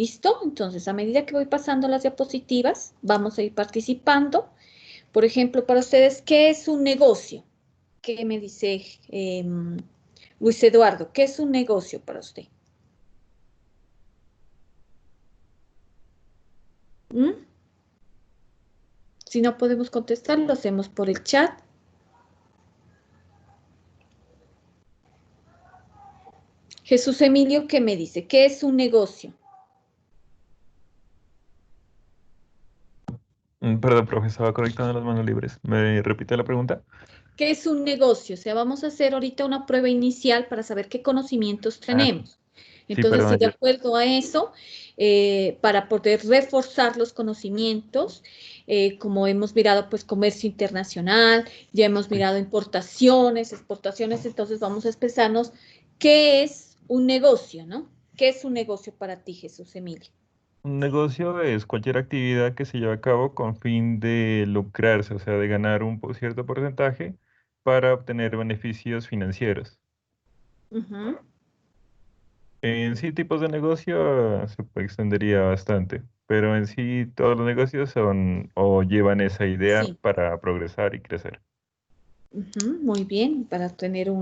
¿Listo? Entonces, a medida que voy pasando las diapositivas, vamos a ir participando. Por ejemplo, para ustedes, ¿qué es un negocio? ¿Qué me dice Luis Eduardo? ¿Qué es un negocio para usted? ¿Mm? Si no podemos contestar, lo hacemos por el chat. Jesús Emilio, ¿qué me dice? ¿Qué es un negocio? Perdón, profe, estaba conectando las manos libres. ¿Me repite la pregunta? ¿Qué es un negocio? O sea, vamos a hacer ahorita una prueba inicial para saber qué conocimientos Ah, tenemos. sí, Entonces, perdón, si de yo. acuerdo a eso, para poder reforzar los conocimientos, como hemos mirado, pues comercio internacional, ya hemos mirado importaciones, exportaciones, entonces vamos a expresarnos qué es un negocio, ¿no? ¿Qué es un negocio para ti, Jesús Emilio? Un negocio es cualquier actividad que se lleva a cabo con fin de lucrarse, o sea, de ganar un cierto porcentaje para obtener beneficios financieros. Ujú. En sí, tipos de negocio extendería bastante, pero en sí todos los negocios son o llevan esa idea Sí. para progresar y crecer. Ujú, muy bien, para tener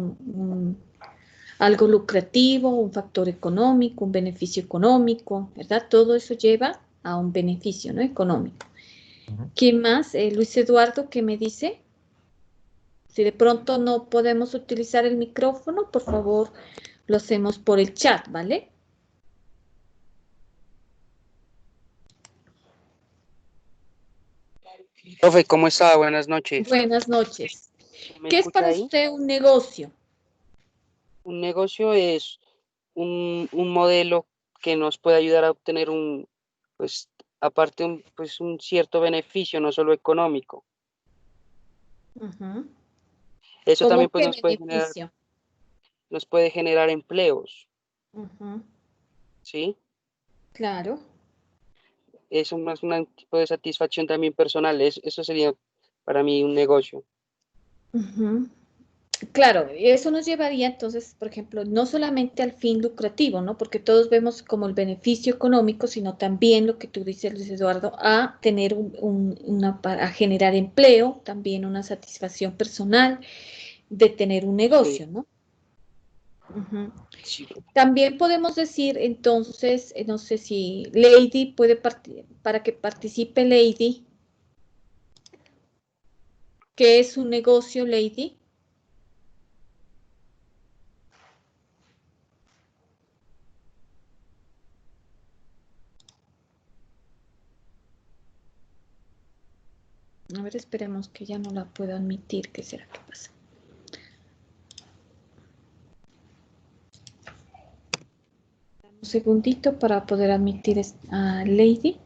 algo lucrativo, un factor económico, un beneficio económico, ¿verdad? Todo eso lleva a un beneficio, ¿no? Económico. Ujú. ¿Quién más? Luis Eduardo, ¿qué me dice? Si de pronto no podemos utilizar el micrófono, por favor, lo hacemos por el chat, ¿vale? Profe, ¿cómo está? Buenas noches. Buenas noches. ¿Me ¿Qué es escucha para ahí? usted un negocio? Un negocio es un modelo que nos puede ayudar a obtener pues, aparte, pues, un cierto beneficio, no solo económico. Ujú. Eso ¿Cómo también, pues, qué beneficio? nos puede generar empleos, Ujú, ¿sí? claro. Es un tipo de satisfacción también personal. Eso sería para mí un negocio. Ujú. Claro, y eso nos llevaría entonces, por ejemplo, no solamente al fin lucrativo, ¿no? Porque todos vemos como el beneficio económico, sino también lo que tú dices, Luis Eduardo, a tener a generar empleo, también una satisfacción personal de tener un Sí, negocio, ¿no? Ujú. sí. También podemos decir, entonces, no sé si Lady para que participe Lady, ¿qué es un negocio, Lady? A ver, esperemos que ya no la pueda admitir. ¿Qué será que pasa? Un segundito para poder admitir a Lady.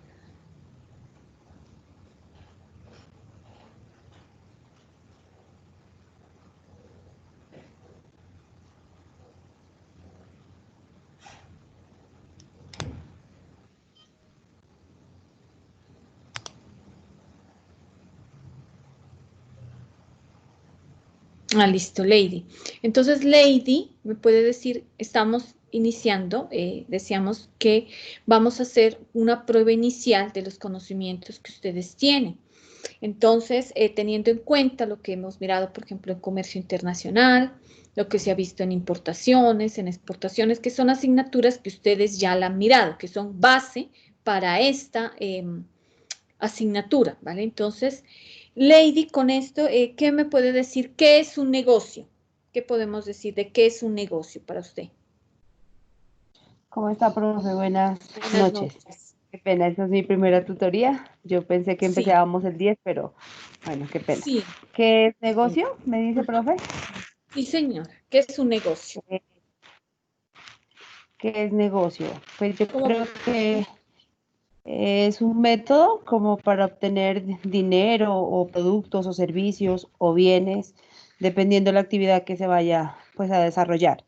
Ah, listo, Lady. Entonces, Lady me puede decir, estamos iniciando, decíamos que vamos a hacer una prueba inicial de los conocimientos que ustedes tienen. Entonces, teniendo en cuenta lo que hemos mirado, por ejemplo, en comercio internacional, lo que se ha visto en importaciones, en exportaciones, que son asignaturas que ustedes ya la han mirado, que son base para esta asignatura, ¿vale? Entonces, Lady, con esto, ¿qué me puede decir? ¿Qué es un negocio? ¿Qué podemos decir de qué es un negocio para usted? ¿Cómo está, profe? Buenas Buenas noches. noches. Qué pena, esta es mi primera tutoría. Yo pensé que Sí, empezábamos el 10, pero bueno, qué pena. sí, ¿Qué es sí. negocio? Me dice, profe. Sí, señora. ¿Qué es un negocio? ¿Qué, qué es negocio? Pues yo ¿Cómo? creo que es un método como para obtener dinero o productos o servicios o bienes, dependiendo de la actividad que se vaya pues a desarrollar,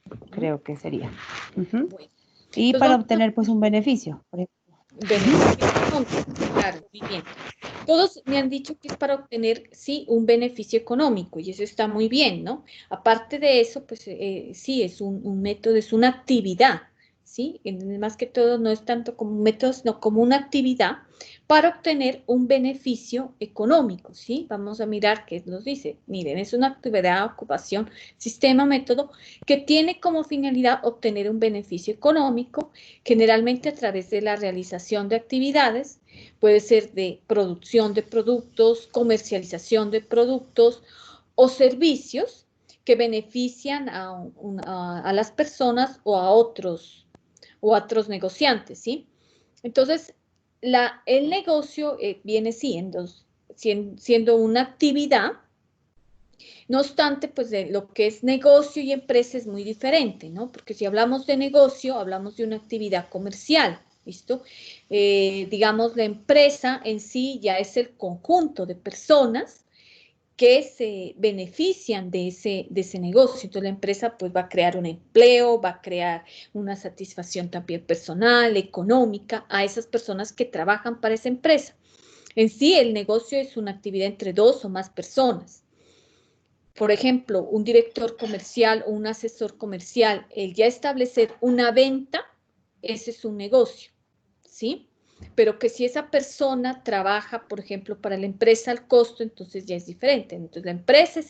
Ujú. creo que sería. Ujú. Bueno, Y entonces para vamos a obtener pues un beneficio. Por ejemplo. beneficio económico. Claro, muy bien. Todos me han dicho que es para obtener, sí, un beneficio económico y eso está muy bien, ¿no? Aparte de eso, pues sí, es un método, es una actividad, ¿sí? Más que todo no es tanto como un método, sino como una actividad para obtener un beneficio económico, ¿sí? Vamos a mirar qué nos dice. Miren, es una actividad, ocupación, sistema, método, que tiene como finalidad obtener un beneficio económico, generalmente a través de la realización de actividades, puede ser de producción de productos, comercialización de productos o servicios que benefician a las personas o a otros negociantes, ¿sí? Entonces, el negocio viene siendo una actividad, no obstante, pues de lo que es negocio y empresa es muy diferente, ¿no? Porque si hablamos de negocio, hablamos de una actividad comercial, ¿listo? Digamos, la empresa en sí ya es el conjunto de personas que se benefician de ese negocio. Entonces la empresa pues va a crear un empleo, va a crear una satisfacción también personal, económica a esas personas que trabajan para esa empresa. En sí el negocio es una actividad entre dos o más personas. Por ejemplo, un director comercial o un asesor comercial, el ya establecer una venta, ese es un negocio, ¿sí? Pero que si esa persona trabaja, por ejemplo, para la empresa al costo, entonces ya es diferente. Entonces la empresa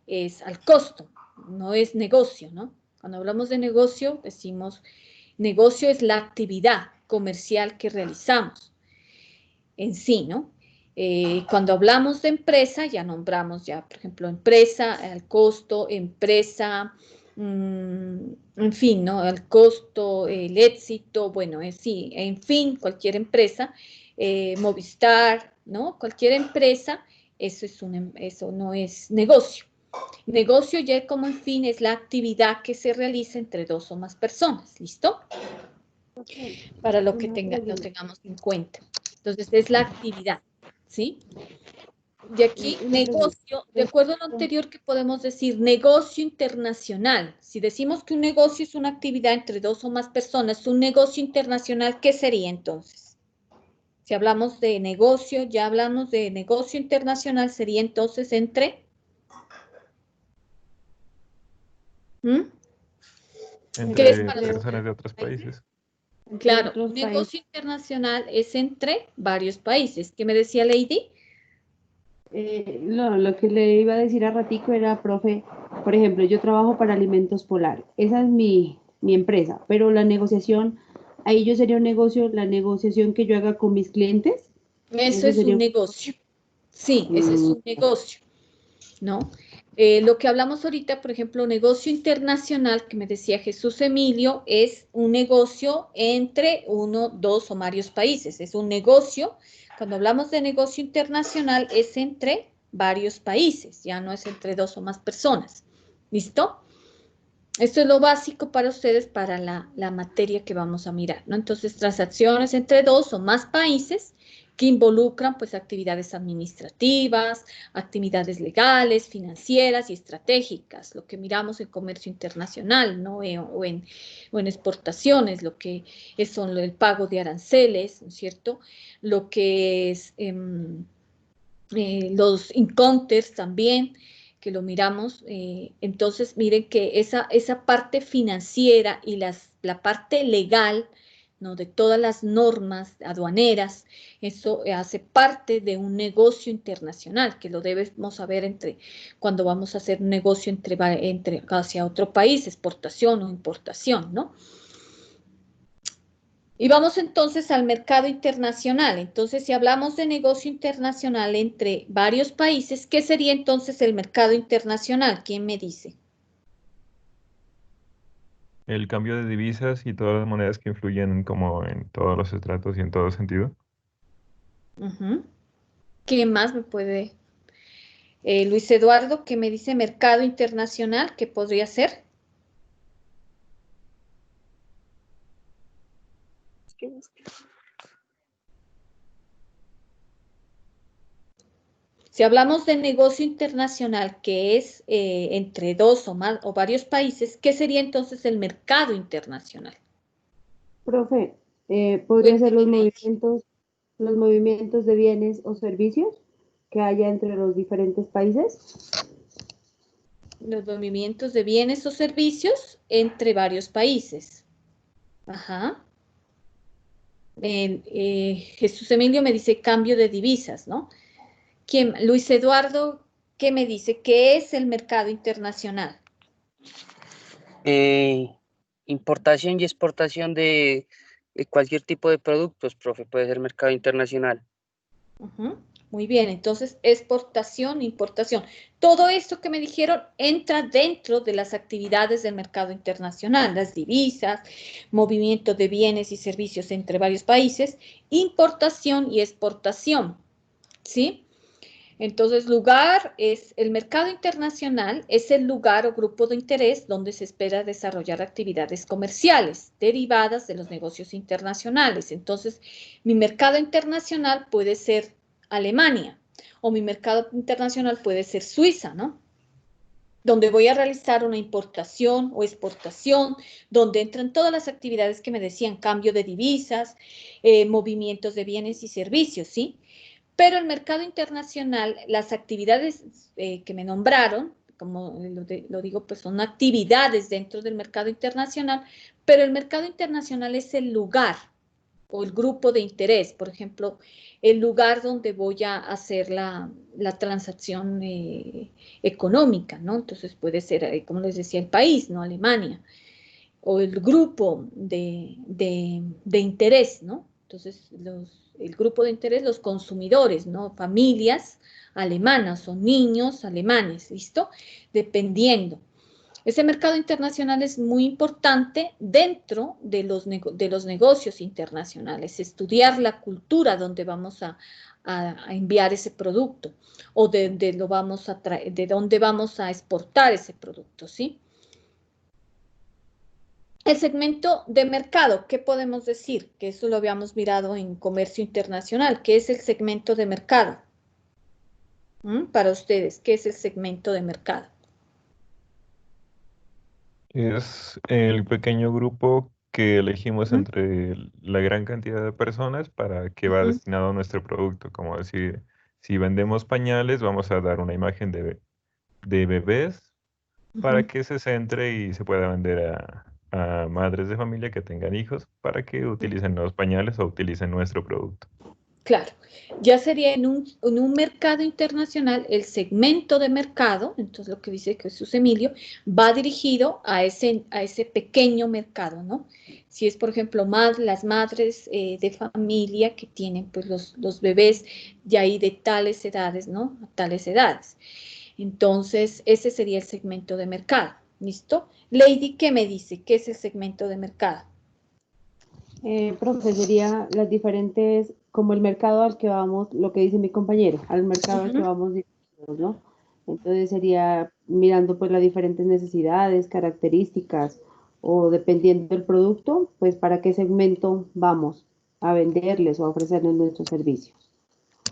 es al costo, no es negocio, ¿no? Cuando hablamos de negocio, decimos, negocio es la actividad comercial que realizamos en sí, ¿no? Cuando hablamos de empresa, ya nombramos ya, por ejemplo, empresa, al costo, empresa, en fin, ¿no? El costo, el éxito, bueno, sí, en fin, cualquier empresa, Movistar, ¿no? Cualquier empresa, eso no es negocio. Negocio ya como en fin es la actividad que se realiza entre dos o más personas, ¿listo? Para lo que lo tengamos en cuenta. Entonces, es la actividad, ¿sí? De aquí, negocio, de acuerdo a lo anterior que podemos decir, negocio internacional. Si decimos que un negocio es una actividad entre dos o más personas, un negocio internacional, ¿qué sería entonces? Si hablamos de negocio, ya hablamos de negocio internacional, sería entonces entre... ¿Qué es Entre para personas de otros países. Claro, un negocio internacional es entre varios países. ¿Qué me decía Lady? No, lo que le iba a decir a ratico era, profe, por ejemplo, yo trabajo para Alimentos Polar, esa es mi empresa, pero la negociación, ahí yo sería un negocio, la negociación que yo haga con mis clientes, Eso eso es sería un negocio. Sí, ese es Mm, un negocio, ¿no? Lo que hablamos ahorita, por ejemplo, negocio internacional, que me decía Jesús Emilio, es un negocio entre uno, dos o varios países. Es un negocio, cuando hablamos de negocio internacional, es entre varios países, ya no es entre dos o más personas. ¿Listo? Esto es lo básico para ustedes para la materia que vamos a mirar, ¿no? Entonces, transacciones entre dos o más países que involucran, pues, actividades administrativas, actividades legales, financieras y estratégicas, lo que miramos en comercio internacional, ¿no? O en exportaciones, lo que son el pago de aranceles, ¿no es cierto? Lo que es los encounters también, que lo miramos. Entonces, miren que esa parte financiera y la parte legal, ¿no? De todas las normas aduaneras, eso hace parte de un negocio internacional, que lo debemos saber cuando vamos a hacer un negocio hacia otro país, exportación o importación, ¿no? Y vamos entonces al mercado internacional. Entonces, si hablamos de negocio internacional entre varios países, ¿qué sería entonces el mercado internacional? ¿Quién me dice? El cambio de divisas y todas las monedas que influyen como en todos los estratos y en todo sentido. ¿Quién más me puede? Luis Eduardo, ¿qué me dice mercado internacional? ¿Qué podría ser? Si hablamos de negocio internacional que es entre dos o más o varios países, ¿qué sería entonces el mercado internacional? profe, ¿podría ser los movimientos de bienes o servicios que haya entre los diferentes países? Los movimientos de bienes o servicios entre varios países. Ajá. Jesús Emilio me dice cambio de divisas, ¿no? Luis Eduardo, ¿qué me dice? ¿Qué es el mercado internacional? Importación y exportación de cualquier tipo de productos, profe, puede ser mercado internacional. Muy bien, entonces exportación, importación. Todo esto que me dijeron entra dentro de las actividades del mercado internacional, las divisas, movimiento de bienes y servicios entre varios países, importación y exportación, ¿sí? Entonces, el mercado internacional es el lugar o grupo de interés donde se espera desarrollar actividades comerciales derivadas de los negocios internacionales. Entonces, mi mercado internacional puede ser Alemania o mi mercado internacional puede ser Suiza, ¿no? Donde voy a realizar una importación o exportación, donde entran todas las actividades que me decían, cambio de divisas, movimientos de bienes y servicios, ¿sí? Pero el mercado internacional, las actividades que me nombraron, como lo digo, pues son actividades dentro del mercado internacional, pero el mercado internacional es el lugar o el grupo de interés, por ejemplo, el lugar donde voy a hacer la transacción económica, ¿no? Entonces puede ser, como les decía, el país, ¿no? Alemania, o el grupo de interés, ¿no? Entonces, el grupo de interés, los consumidores, ¿no? Familias alemanas o niños alemanes, ¿listo? Dependiendo. Ese mercado internacional es muy importante dentro de los negocios internacionales, estudiar la cultura donde vamos a enviar ese producto o de dónde vamos a exportar ese producto, ¿sí? El segmento de mercado, ¿qué podemos decir? Que eso lo habíamos mirado en comercio internacional. ¿Qué es el segmento de mercado? Para ustedes, ¿qué es el segmento de mercado? Es el pequeño grupo que elegimos entre la gran cantidad de personas para que va destinado a nuestro producto. Como decir, si vendemos pañales, vamos a dar una imagen de bebés para que se centre y se pueda vender a madres de familia que tengan hijos para que utilicen los pañales o utilicen nuestro producto. Claro, ya sería en un mercado internacional el segmento de mercado, entonces lo que dice Jesús Emilio, va dirigido a ese pequeño mercado, ¿no? Si es, por ejemplo, las madres de familia que tienen pues los bebés de ahí de tales edades, ¿no? A tales edades. Entonces, ese sería el segmento de mercado, ¿listo? Lady, ¿qué me dice? ¿Qué es el segmento de mercado? Profe, sería las diferentes, como el mercado al que vamos, lo que dice mi compañero, al mercado al que vamos dirigidos, ¿no? Entonces sería mirando pues las diferentes necesidades, características o dependiendo del producto, pues para qué segmento vamos a venderles o a ofrecerles nuestros servicios.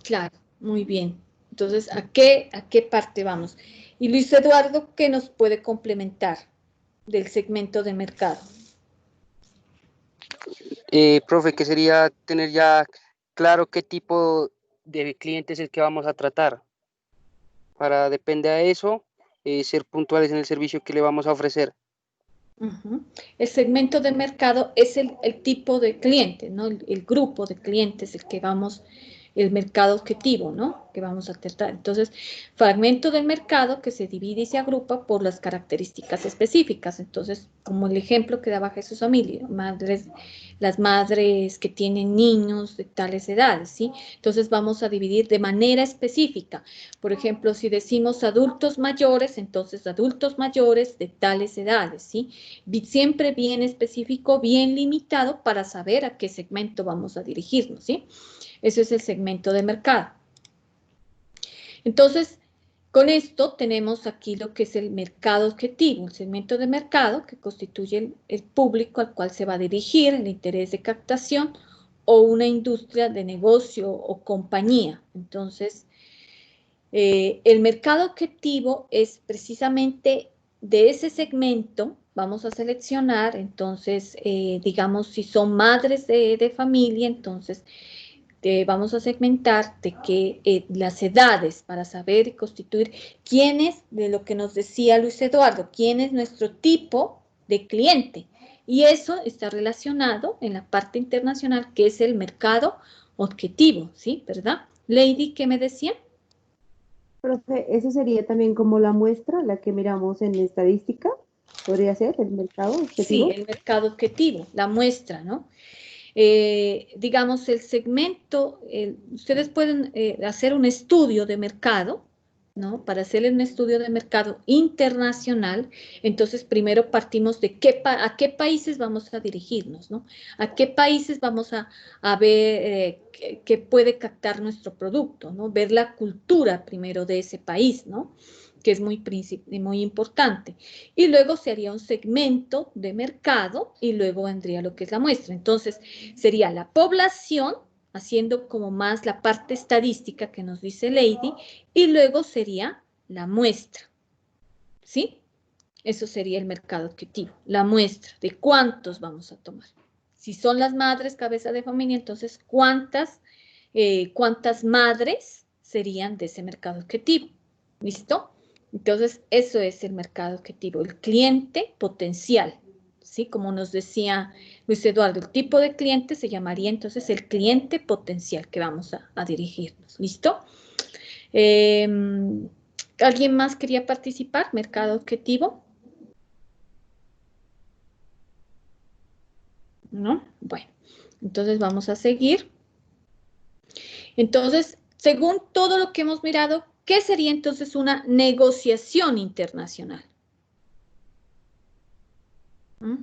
Claro, muy bien. Entonces, ¿a qué parte vamos? Y Luis Eduardo, ¿qué nos puede complementar del segmento de mercado? Profe, que sería tener ya claro qué tipo de cliente es el que vamos a tratar. Para, depende a eso, ser puntuales en el servicio que le vamos a ofrecer. El segmento de mercado es el tipo de cliente, ¿no? El grupo de clientes, el mercado objetivo, ¿no? Que vamos a tratar. Entonces, fragmento del mercado que se divide y se agrupa por las características específicas. Entonces, como el ejemplo que daba Jesús Emilio, las madres que tienen niños de tales edades, ¿sí? Entonces, vamos a dividir de manera específica. Por ejemplo, si decimos adultos mayores, entonces adultos mayores de tales edades, ¿sí? Siempre bien específico, bien limitado para saber a qué segmento vamos a dirigirnos, ¿sí? Eso es el segmento de mercado. Entonces, con esto tenemos aquí lo que es el mercado objetivo, el segmento de mercado que constituye el público al cual se va a dirigir el interés de captación o una industria de negocio o compañía. Entonces, el mercado objetivo es precisamente de ese segmento. Vamos a seleccionar, entonces, digamos, si son madres de familia, entonces vamos a segmentar de que las edades para saber y constituir quién es, de lo que nos decía Luis Eduardo, quién es nuestro tipo de cliente. Y eso está relacionado en la parte internacional, que es el mercado objetivo, ¿sí? ¿Verdad? Lady, ¿qué me decía? Profe, eso sería también como la muestra, la que miramos en estadística, podría ser el mercado objetivo. Sí, el mercado objetivo, la muestra, ¿no? Digamos, el segmento, ustedes pueden hacer un estudio de mercado, ¿no? Para hacer un estudio de mercado internacional, entonces primero partimos de a qué países vamos a dirigirnos, ¿no? A qué países vamos a ver que puede captar nuestro producto, ¿no? Ver la cultura primero de ese país, ¿no? Que es muy importante. Y luego se haría un segmento de mercado y luego vendría lo que es la muestra. Entonces, sería la población, haciendo como más la parte estadística que nos dice Lady, y luego sería la muestra, ¿sí? Eso sería el mercado objetivo, la muestra de cuántos vamos a tomar. Si son las madres cabeza de familia, entonces cuántas madres serían de ese mercado objetivo. ¿Listo? Entonces, eso es el mercado objetivo, el cliente potencial, ¿sí? Como nos decía Luis Eduardo, el tipo de cliente se llamaría entonces el cliente potencial que vamos a dirigirnos. ¿Listo? ¿Alguien más quería participar? ¿Mercado objetivo? ¿No? Bueno, entonces vamos a seguir. Entonces, según todo lo que hemos mirado, ¿qué sería entonces una negociación internacional? ¿Mm?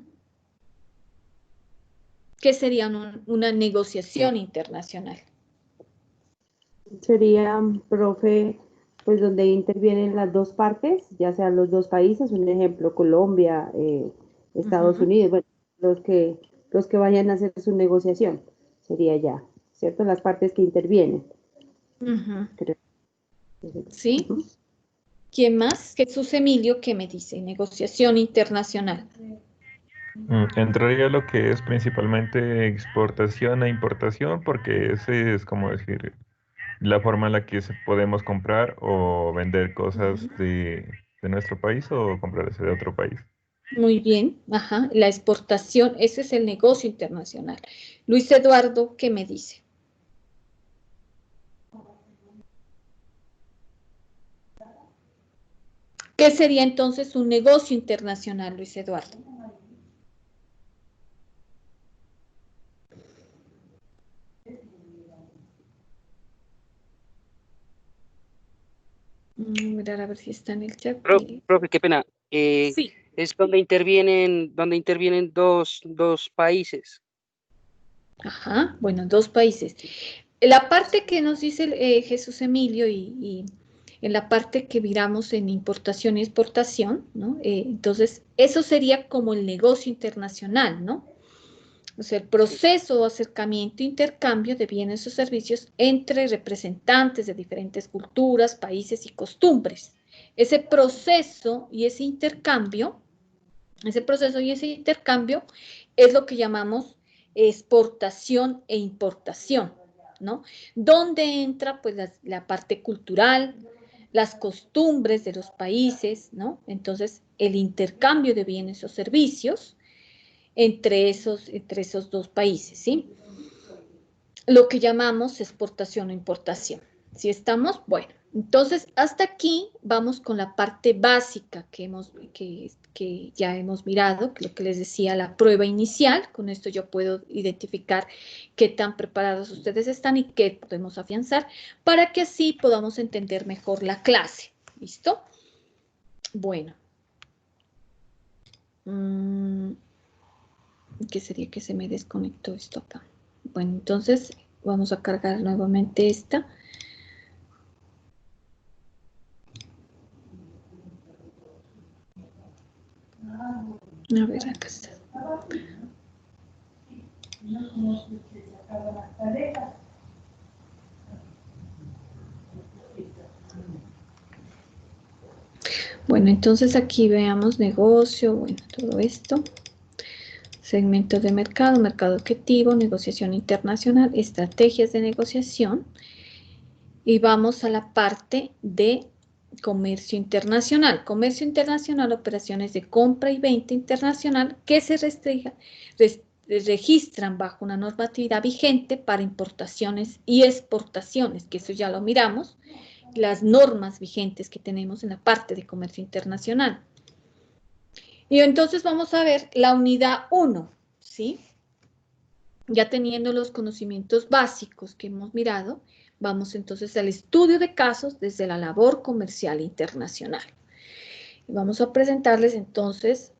¿Qué sería una negociación internacional? Sería, profe, pues donde intervienen las dos partes, ya sean los dos países, un ejemplo, Colombia, Estados Unidos, bueno, los que vayan a hacer su negociación, sería ya, ¿cierto? Las partes que intervienen. Creo. ¿Sí? ¿Quién más? Jesús Emilio, ¿qué me dice? Negociación internacional. Entraría lo que es principalmente exportación e importación, porque ese es como decir la forma en la que podemos comprar o vender cosas de nuestro país o comprarse de otro país. Muy bien, ajá, la exportación, ese es el negocio internacional. Luis Eduardo, ¿qué me dice? ¿Qué sería entonces un negocio internacional, Luis Eduardo? Mirar a ver si está en el chat. Profe, qué pena. Sí. Es donde intervienen dos países. Ajá, bueno, dos países. La parte que nos dice Jesús Emilio y en la parte que miramos en importación y exportación, ¿no? Entonces, eso sería como el negocio internacional, ¿no? O sea, el proceso o acercamiento e intercambio de bienes o servicios entre representantes de diferentes culturas, países y costumbres. Ese proceso y ese intercambio es lo que llamamos exportación e importación, ¿no? Donde entra pues la parte cultural, las costumbres de los países, ¿no? Entonces, el intercambio de bienes o servicios entre esos dos países, ¿sí? Lo que llamamos exportación o importación. ¿Sí estamos? Bueno, entonces hasta aquí vamos con la parte básica que ya hemos mirado, lo que les decía, la prueba inicial. Con esto yo puedo identificar qué tan preparados ustedes están y qué podemos afianzar para que así podamos entender mejor la clase. ¿Listo? Bueno. ¿Qué sería que se me desconectó esto acá? Bueno, entonces vamos a cargar nuevamente esta. A ver, acá está. Bueno, entonces aquí veamos negocio, bueno, todo esto. Segmentos de mercado, mercado objetivo, negociación internacional, estrategias de negociación. Y vamos a la parte de comercio internacional. Comercio internacional, operaciones de compra y venta internacional que se registran bajo una normatividad vigente para importaciones y exportaciones, que eso ya lo miramos, las normas vigentes que tenemos en la parte de comercio internacional. Y entonces vamos a ver la unidad 1, ¿sí? Ya teniendo los conocimientos básicos que hemos mirado, vamos entonces al estudio de casos desde la labor comercial internacional. Y vamos a presentarles entonces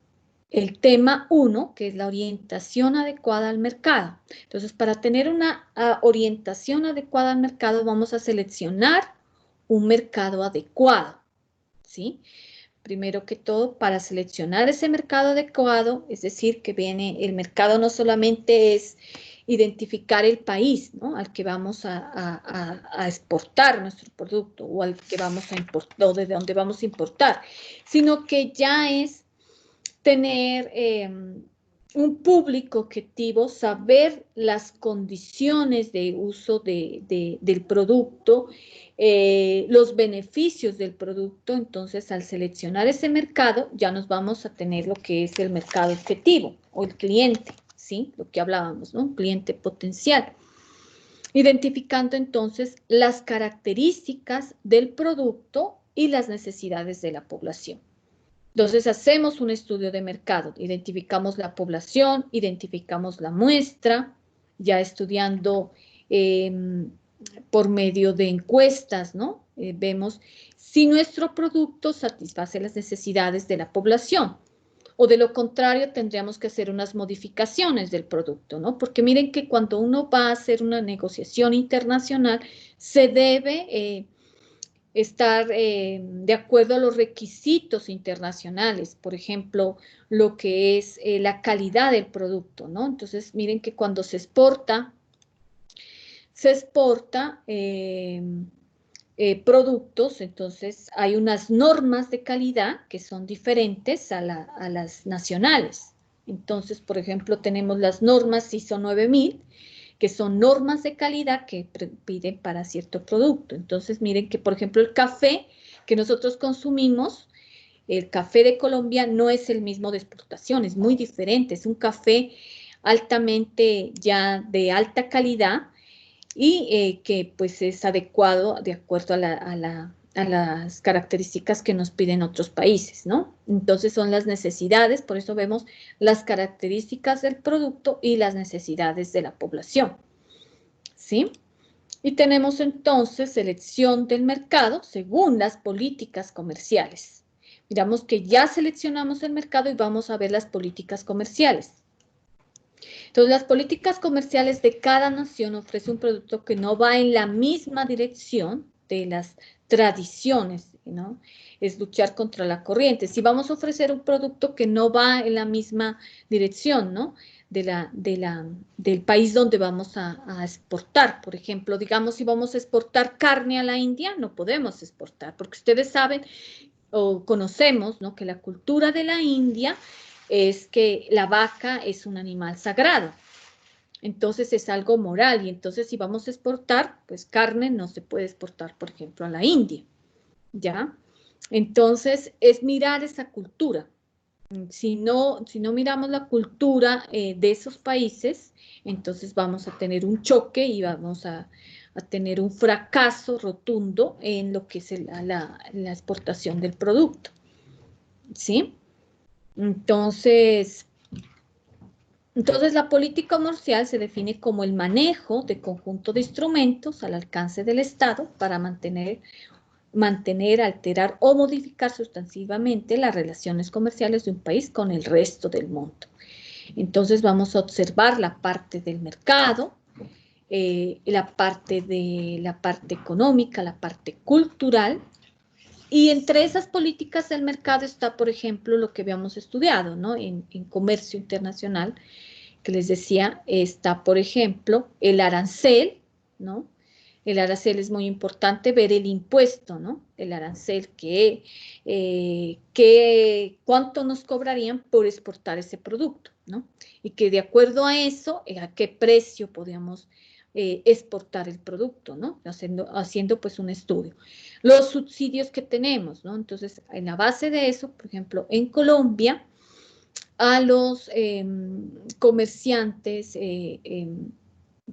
el tema 1, que es la orientación adecuada al mercado. Entonces, para tener una orientación adecuada al mercado, vamos a seleccionar un mercado adecuado, ¿sí? Primero que todo, para seleccionar ese mercado adecuado, es decir, que viene, el mercado no solamente es identificar el país, ¿no?, al que vamos a exportar nuestro producto o al que vamos a importar, o de donde vamos a importar, sino que ya es tener un público objetivo, saber las condiciones de uso del producto, los beneficios del producto. Entonces, al seleccionar ese mercado, ya nos vamos a tener lo que es el mercado objetivo o el cliente, ¿sí? Lo que hablábamos, ¿no? Un cliente potencial. Identificando entonces las características del producto y las necesidades de la población. Entonces, hacemos un estudio de mercado, identificamos la población, identificamos la muestra, ya estudiando por medio de encuestas, ¿no? Vemos si nuestro producto satisface las necesidades de la población, o de lo contrario tendríamos que hacer unas modificaciones del producto, ¿no? Porque miren que cuando uno va a hacer una negociación internacional, se debe estar de acuerdo a los requisitos internacionales, por ejemplo, lo que es la calidad del producto, ¿no? Entonces, miren que cuando se exporta productos, entonces hay unas normas de calidad que son diferentes a las nacionales. Entonces, por ejemplo, tenemos las normas ISO 9000, que son normas de calidad que piden para cierto producto. Entonces, miren que, por ejemplo, el café que nosotros consumimos, el café de Colombia no es el mismo de exportación, es muy diferente, es un café altamente ya de alta calidad y que pues es adecuado de acuerdo a las características que nos piden otros países, ¿no? Entonces son las necesidades, por eso vemos las características del producto y las necesidades de la población, ¿sí? Y tenemos entonces selección del mercado según las políticas comerciales. Miramos que ya seleccionamos el mercado y vamos a ver las políticas comerciales. Entonces, las políticas comerciales de cada nación ofrecen un producto que no va en la misma dirección de las tradiciones, ¿no? Es luchar contra la corriente. Si vamos a ofrecer un producto que no va en la misma dirección, ¿no?, del país donde vamos a exportar, por ejemplo, digamos, si vamos a exportar carne a la India, no podemos exportar, porque ustedes saben o conocemos, ¿no?, que la cultura de la India es que la vaca es un animal sagrado. Entonces es algo moral y entonces si vamos a exportar, pues carne no se puede exportar, por ejemplo, a la India, ¿ya? Entonces es mirar esa cultura. Si no miramos la cultura de esos países, entonces vamos a tener un choque y vamos a tener un fracaso rotundo en lo que es la exportación del producto, ¿sí? Entonces, la política comercial se define como el manejo de conjunto de instrumentos al alcance del Estado para mantener, alterar o modificar sustantivamente las relaciones comerciales de un país con el resto del mundo. Entonces vamos a observar la parte del mercado, la parte económica, la parte cultural. Y entre esas políticas del mercado está, por ejemplo, lo que habíamos estudiado, ¿no?, en comercio internacional, que les decía, está, por ejemplo, el arancel, ¿no? El arancel es muy importante ver el impuesto, ¿no? El arancel, cuánto nos cobrarían por exportar ese producto, ¿no? Y que de acuerdo a eso, a qué precio podríamos exportar el producto, ¿no? Haciendo pues un estudio. Los subsidios que tenemos, ¿no? Entonces, en la base de eso, por ejemplo, en Colombia, a los comerciantes,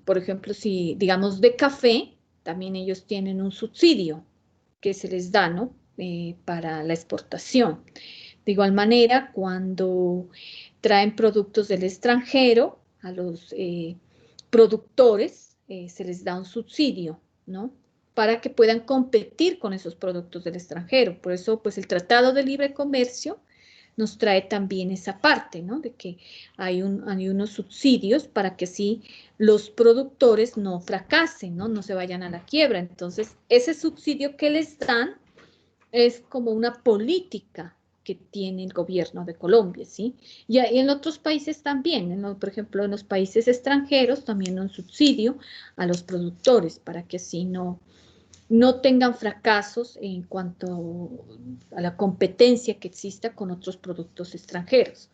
por ejemplo, si digamos de café, también ellos tienen un subsidio que se les da, ¿no? Para la exportación. De igual manera, cuando traen productos del extranjero, a los productores se les da un subsidio, ¿no? Para que puedan competir con esos productos del extranjero. Por eso, pues el Tratado de Libre Comercio nos trae también esa parte, ¿no? De que hay unos subsidios para que así los productores no fracasen, ¿no? No se vayan a la quiebra. Entonces, ese subsidio que les dan es como una política que tiene el gobierno de Colombia, ¿sí? Y en otros países también, por ejemplo, en los países extranjeros también un subsidio a los productores para que así no tengan fracasos en cuanto a la competencia que exista con otros productos extranjeros.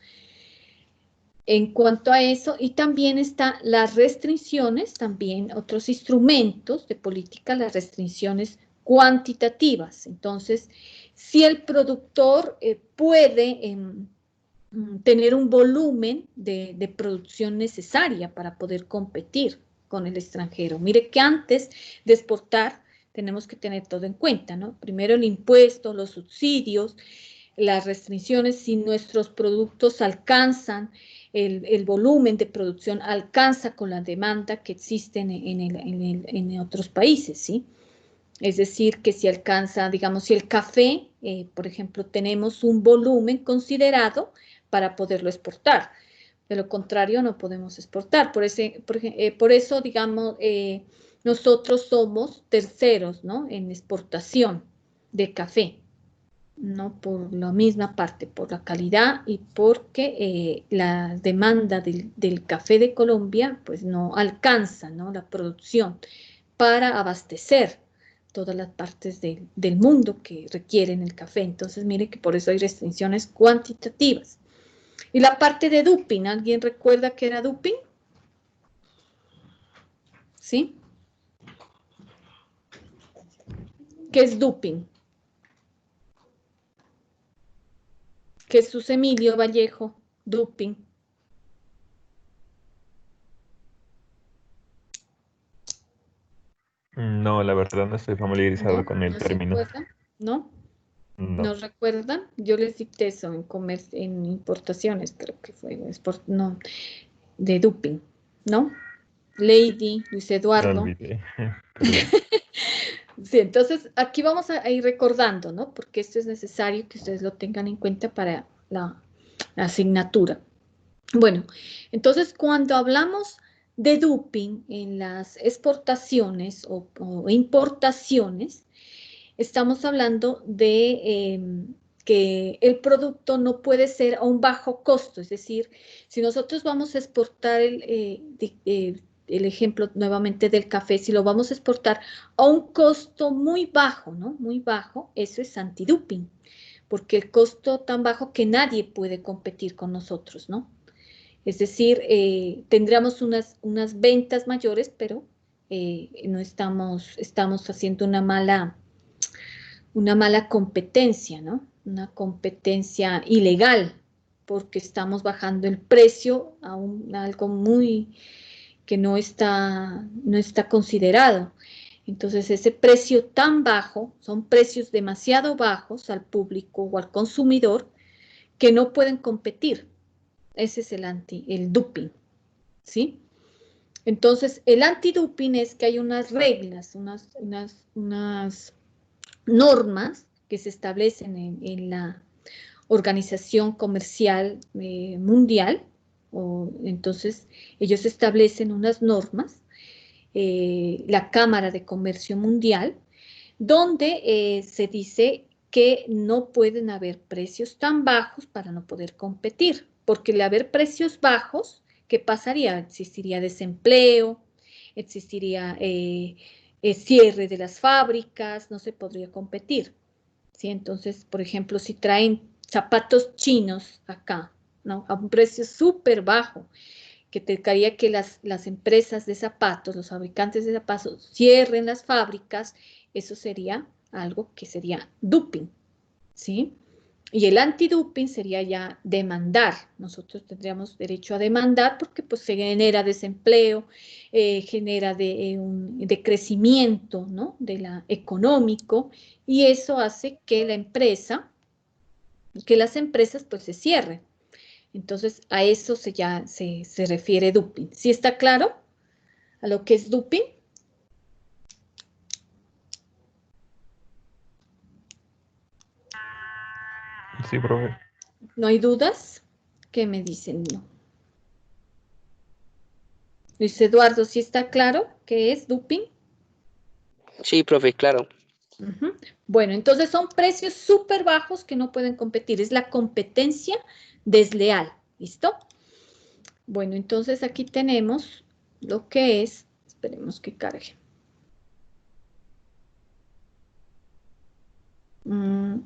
En cuanto a eso, y también están las restricciones, también otros instrumentos de política, las restricciones cuantitativas. Entonces, si el productor puede tener un volumen de producción necesaria para poder competir con el extranjero. Mire que antes de exportar tenemos que tener todo en cuenta, ¿no? Primero el impuesto, los subsidios, las restricciones, si nuestros productos alcanzan el volumen de producción, alcanza con la demanda que existe en otros países, ¿sí? Es decir, que si alcanza, digamos, si el café, por ejemplo, tenemos un volumen considerado para poderlo exportar. De lo contrario, no podemos exportar. Por eso, digamos, nosotros somos terceros, ¿no? En exportación de café, ¿no? Por la misma parte, por la calidad y porque la demanda del café de Colombia, pues no alcanza, ¿no? La producción para abastecer todas las partes del mundo que requieren el café. Entonces, mire que por eso hay restricciones cuantitativas. Y la parte de duping, ¿alguien recuerda qué era duping? ¿Sí? ¿Qué es duping? Jesús Emilio Vallejo, duping. No, la verdad no estoy familiarizado ¿No? con el ¿No se término. acuerdan? ¿No? No. ¿No recuerdan? Yo les dicté eso en importaciones, creo que fue, no, de duping, ¿no? Lady, Luis No Eduardo. olvidé. Perdón. Sí, entonces aquí vamos a ir recordando, ¿no? Porque esto es necesario que ustedes lo tengan en cuenta para la asignatura. Bueno, entonces cuando hablamos de duping en las exportaciones o importaciones, estamos hablando de que el producto no puede ser a un bajo costo, es decir, si nosotros vamos a exportar el ejemplo nuevamente del café, si lo vamos a exportar a un costo muy bajo, ¿no? Muy bajo, eso es antiduping, porque el costo tan bajo que nadie puede competir con nosotros, ¿no? Es decir, tendríamos unas ventas mayores, pero no estamos haciendo una mala competencia, ¿no? Una competencia ilegal, porque estamos bajando el precio a algo muy que no está considerado. Entonces, ese precio tan bajo, son precios demasiado bajos al público o al consumidor que no pueden competir. Ese es el duping, ¿sí? Entonces, el antiduping es que hay unas reglas, unas normas que se establecen en la Organización Comercial Mundial. Entonces, ellos establecen unas normas, la Cámara de Comercio Mundial, donde se dice que no pueden haber precios tan bajos para no poder competir, porque al haber precios bajos, ¿qué pasaría? Existiría desempleo, existiría cierre de las fábricas, no se podría competir, ¿sí? Entonces, por ejemplo, si traen zapatos chinos acá, ¿no? A un precio súper bajo, que te caería que las empresas de zapatos, los fabricantes de zapatos, cierren las fábricas, eso sería algo que sería doping, ¿sí? Y el antidoping sería ya demandar. Nosotros tendríamos derecho a demandar porque pues se genera desempleo, genera un decrecimiento, ¿no? Económico, y eso hace que las empresas pues se cierren. Entonces a eso se refiere doping. ¿Sí está claro a lo que es doping? Sí, profe. ¿No hay dudas? ¿Qué me dicen? No. Luis Eduardo, ¿sí está claro qué es doping? Sí, profe, claro. Ujú. Bueno, entonces son precios súper bajos que no pueden competir. Es la competencia desleal. ¿Listo? Bueno, entonces aquí tenemos lo que es, esperemos que cargue. Mm.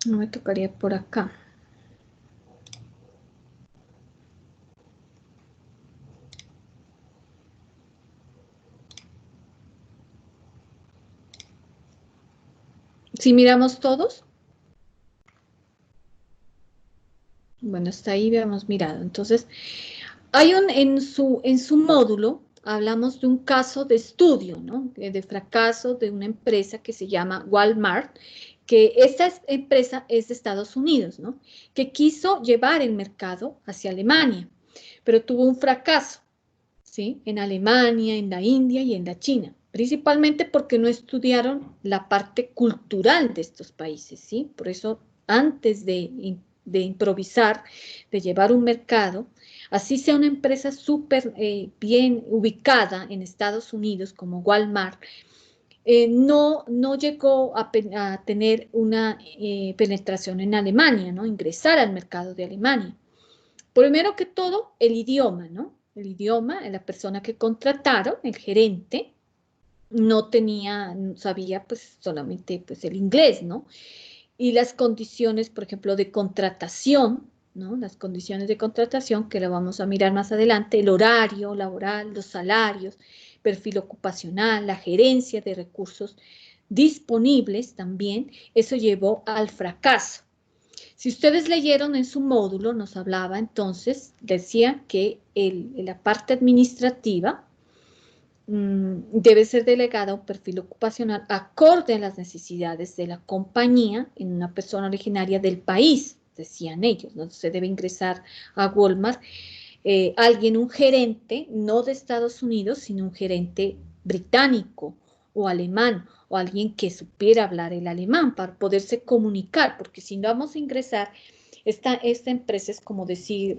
No me tocaría por acá. Si miramos todos. Bueno, hasta ahí habíamos mirado. Entonces, en su módulo, hablamos de un caso de estudio, ¿no? De fracaso de una empresa que se llama Walmart, que esta empresa es de Estados Unidos, ¿no? Que quiso llevar el mercado hacia Alemania, pero tuvo un fracaso, ¿sí? En Alemania, en la India y en la China, principalmente porque no estudiaron la parte cultural de estos países, ¿sí? Por eso, antes de improvisar, de llevar un mercado, así sea una empresa súper bien ubicada en Estados Unidos como Walmart, no llegó a tener una penetración en Alemania, ¿no? Ingresar al mercado de Alemania. Primero que todo, el idioma, ¿no? El idioma, la persona que contrataron, el gerente, no sabía pues solamente pues el inglés, ¿no? Y las condiciones, por ejemplo, de contratación, ¿no? Las condiciones de contratación, que lo vamos a mirar más adelante, el horario laboral, los salarios, perfil ocupacional, la gerencia de recursos disponibles también, eso llevó al fracaso. Si ustedes leyeron en su módulo, nos hablaba entonces, decía que la parte administrativa debe ser delegada a un perfil ocupacional acorde a las necesidades de la compañía en una persona originaria del país, decían ellos. No se debe ingresar a Walmart un gerente, no de Estados Unidos, sino un gerente británico o alemán, o alguien que supiera hablar el alemán para poderse comunicar, porque si no vamos a ingresar, esta empresa es como decir,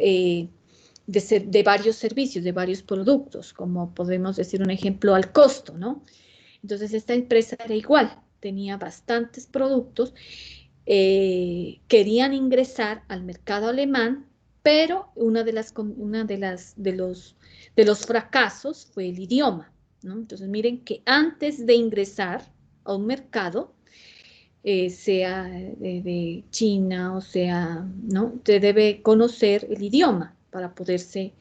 de varios servicios, de varios productos, como podemos decir un ejemplo al costo, ¿no? Entonces esta empresa era igual, tenía bastantes productos, querían ingresar al mercado alemán, pero de los fracasos fue el idioma, ¿no? Entonces miren que antes de ingresar a un mercado, sea de China o sea, ¿no? Usted debe conocer el idioma para poderse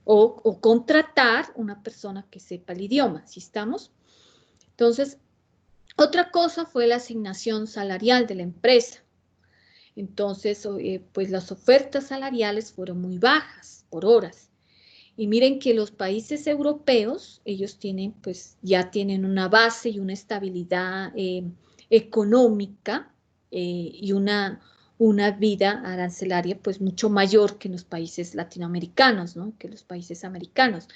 o contratar una persona que sepa el idioma, ¿sí estamos? Entonces, otra cosa fue la asignación salarial de la empresa. Entonces, pues las ofertas salariales fueron muy bajas por horas. Y miren que los países europeos, ellos tienen, pues ya tienen una base y una estabilidad económica y una vida arancelaria pues mucho mayor que en los países latinoamericanos, ¿no? Que los países americanos.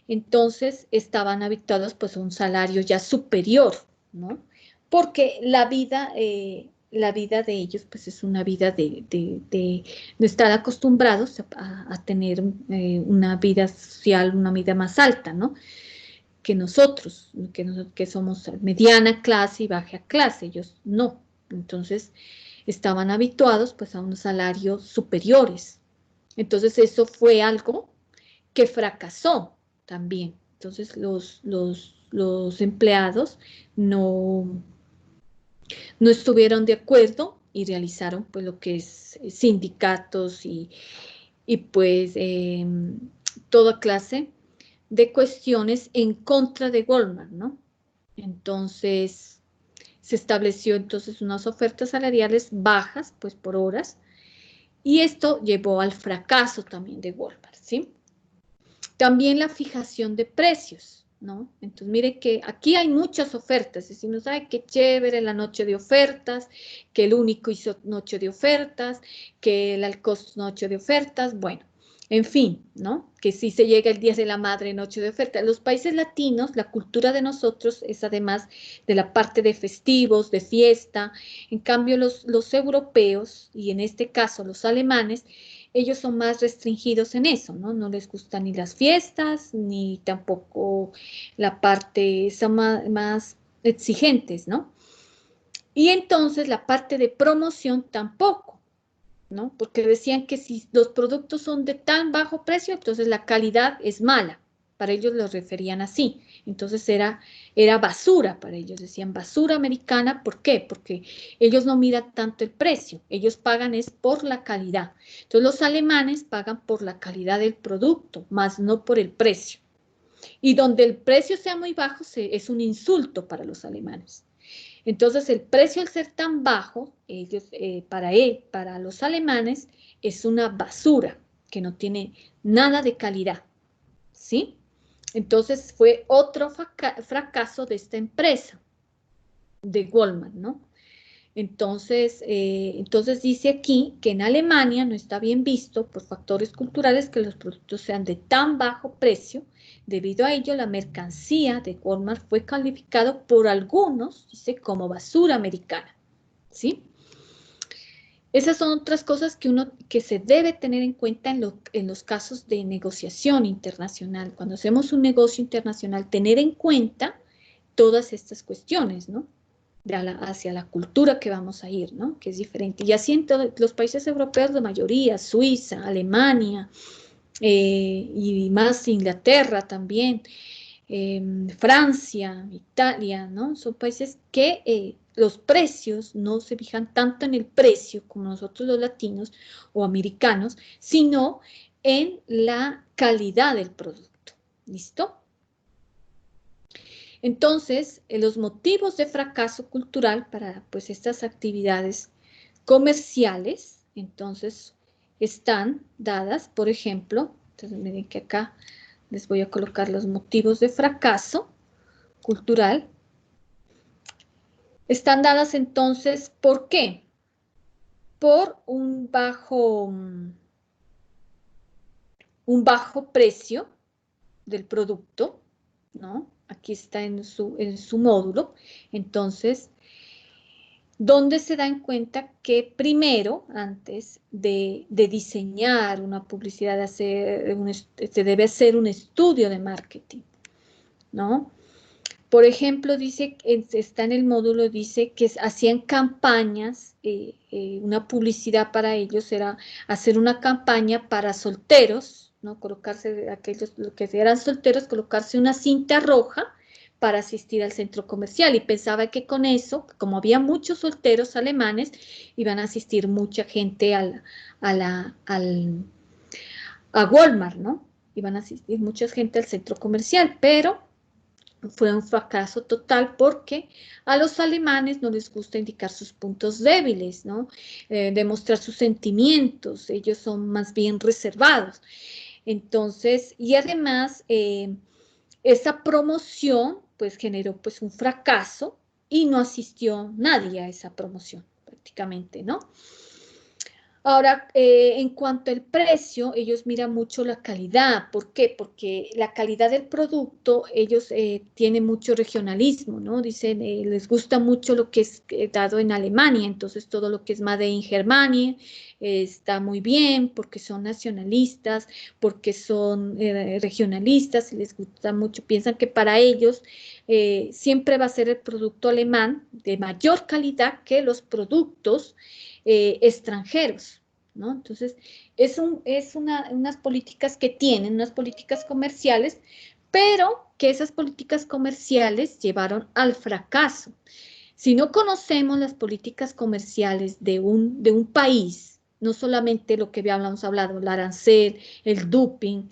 Entonces estaban habituados pues a un salario ya superior, ¿no? Porque la vida de ellos pues es una vida de estar acostumbrados a tener una vida social, una vida más alta, ¿no? que nosotros, que somos mediana clase y baja clase, ellos no. Entonces, estaban habituados pues a unos salarios superiores. Entonces, eso fue algo que fracasó también. Entonces, los empleados no estuvieron de acuerdo y realizaron pues lo que es sindicatos y pues toda clase de cuestiones en contra de Walmart, ¿no? Entonces, se estableció entonces unas ofertas salariales bajas, pues por horas, y esto llevó al fracaso también de Walmart, ¿sí? También la fijación de precios, ¿no? Entonces, mire que aquí hay muchas ofertas, decimos, ay, qué chévere la noche de ofertas, que el único hizo noche de ofertas, que el Alcost noche de ofertas, bueno, en fin, ¿no? Que si se llega el Día de la Madre, noche de ofertas. Los países latinos, la cultura de nosotros es además de la parte de festivos, de fiesta. En cambio, los europeos, y en este caso los alemanes, ellos son más restringidos en eso, ¿no? No les gustan ni las fiestas, ni tampoco la parte, son más exigentes, ¿no? Y entonces la parte de promoción tampoco, ¿no? Porque decían que si los productos son de tan bajo precio, entonces la calidad es mala. Para ellos lo referían así. Entonces era basura para ellos. Decían basura americana. ¿Por qué? Porque ellos no miran tanto el precio. Ellos pagan es por la calidad. Entonces los alemanes pagan por la calidad del producto, más no por el precio. Y donde el precio sea muy bajo es un insulto para los alemanes. Entonces, el precio al ser tan bajo, ellos, para los alemanes, es una basura que no tiene nada de calidad, ¿sí? Entonces, fue otro fracaso de esta empresa, de Walmart, ¿no? Entonces dice aquí que en Alemania no está bien visto por factores culturales que los productos sean de tan bajo precio. Debido a ello, la mercancía de Walmart fue calificado por algunos, dice, como basura americana, ¿sí? Esas son otras cosas que se debe tener en cuenta en los casos de negociación internacional. Cuando hacemos un negocio internacional, tener en cuenta todas estas cuestiones, ¿no? Hacia la cultura que vamos a ir, ¿no? Que es diferente. Y así en todos los países europeos, la mayoría, Suiza, Alemania, y más Inglaterra también, Francia, Italia, ¿no? Son países que los precios no se fijan tanto en el precio como nosotros los latinos o americanos, sino en la calidad del producto. ¿Listo? Entonces, los motivos de fracaso cultural para pues, estas actividades comerciales, entonces, están dadas, por ejemplo, entonces miren que acá les voy a colocar los motivos de fracaso cultural. Están dadas entonces, ¿por qué? Por un bajo precio del producto, ¿no? Aquí está en su módulo. Entonces, donde se da en cuenta que primero, antes de diseñar una publicidad, se debe hacer un estudio de marketing, ¿no? Por ejemplo, dice, está en el módulo, dice que hacían campañas, una publicidad para ellos era hacer una campaña para solteros, ¿no? Colocarse, aquellos que eran solteros, colocarse una cinta roja para asistir al centro comercial y pensaba que con eso, como había muchos solteros alemanes, iban a asistir mucha gente a Walmart, ¿no? Iban a asistir mucha gente al centro comercial, pero fue un fracaso total porque a los alemanes no les gusta indicar sus puntos débiles, ¿no? Demostrar sus sentimientos, ellos son más bien reservados. Entonces, y además, esa promoción pues generó pues un fracaso y no asistió nadie a esa promoción prácticamente, ¿no? Ahora, en cuanto al precio, ellos miran mucho la calidad. ¿Por qué? Porque la calidad del producto, ellos tienen mucho regionalismo, ¿no? Dicen, les gusta mucho lo que es dado en Alemania, entonces todo lo que es Made in Germany, está muy bien, porque son nacionalistas, porque son regionalistas, les gusta mucho, piensan que para ellos siempre va a ser el producto alemán de mayor calidad que los productos extranjeros, ¿no? Entonces, unas políticas que tienen, unas políticas comerciales, pero que esas políticas comerciales llevaron al fracaso. Si no conocemos las políticas comerciales de un país, no solamente lo que habíamos hablado, el arancel, el dumping,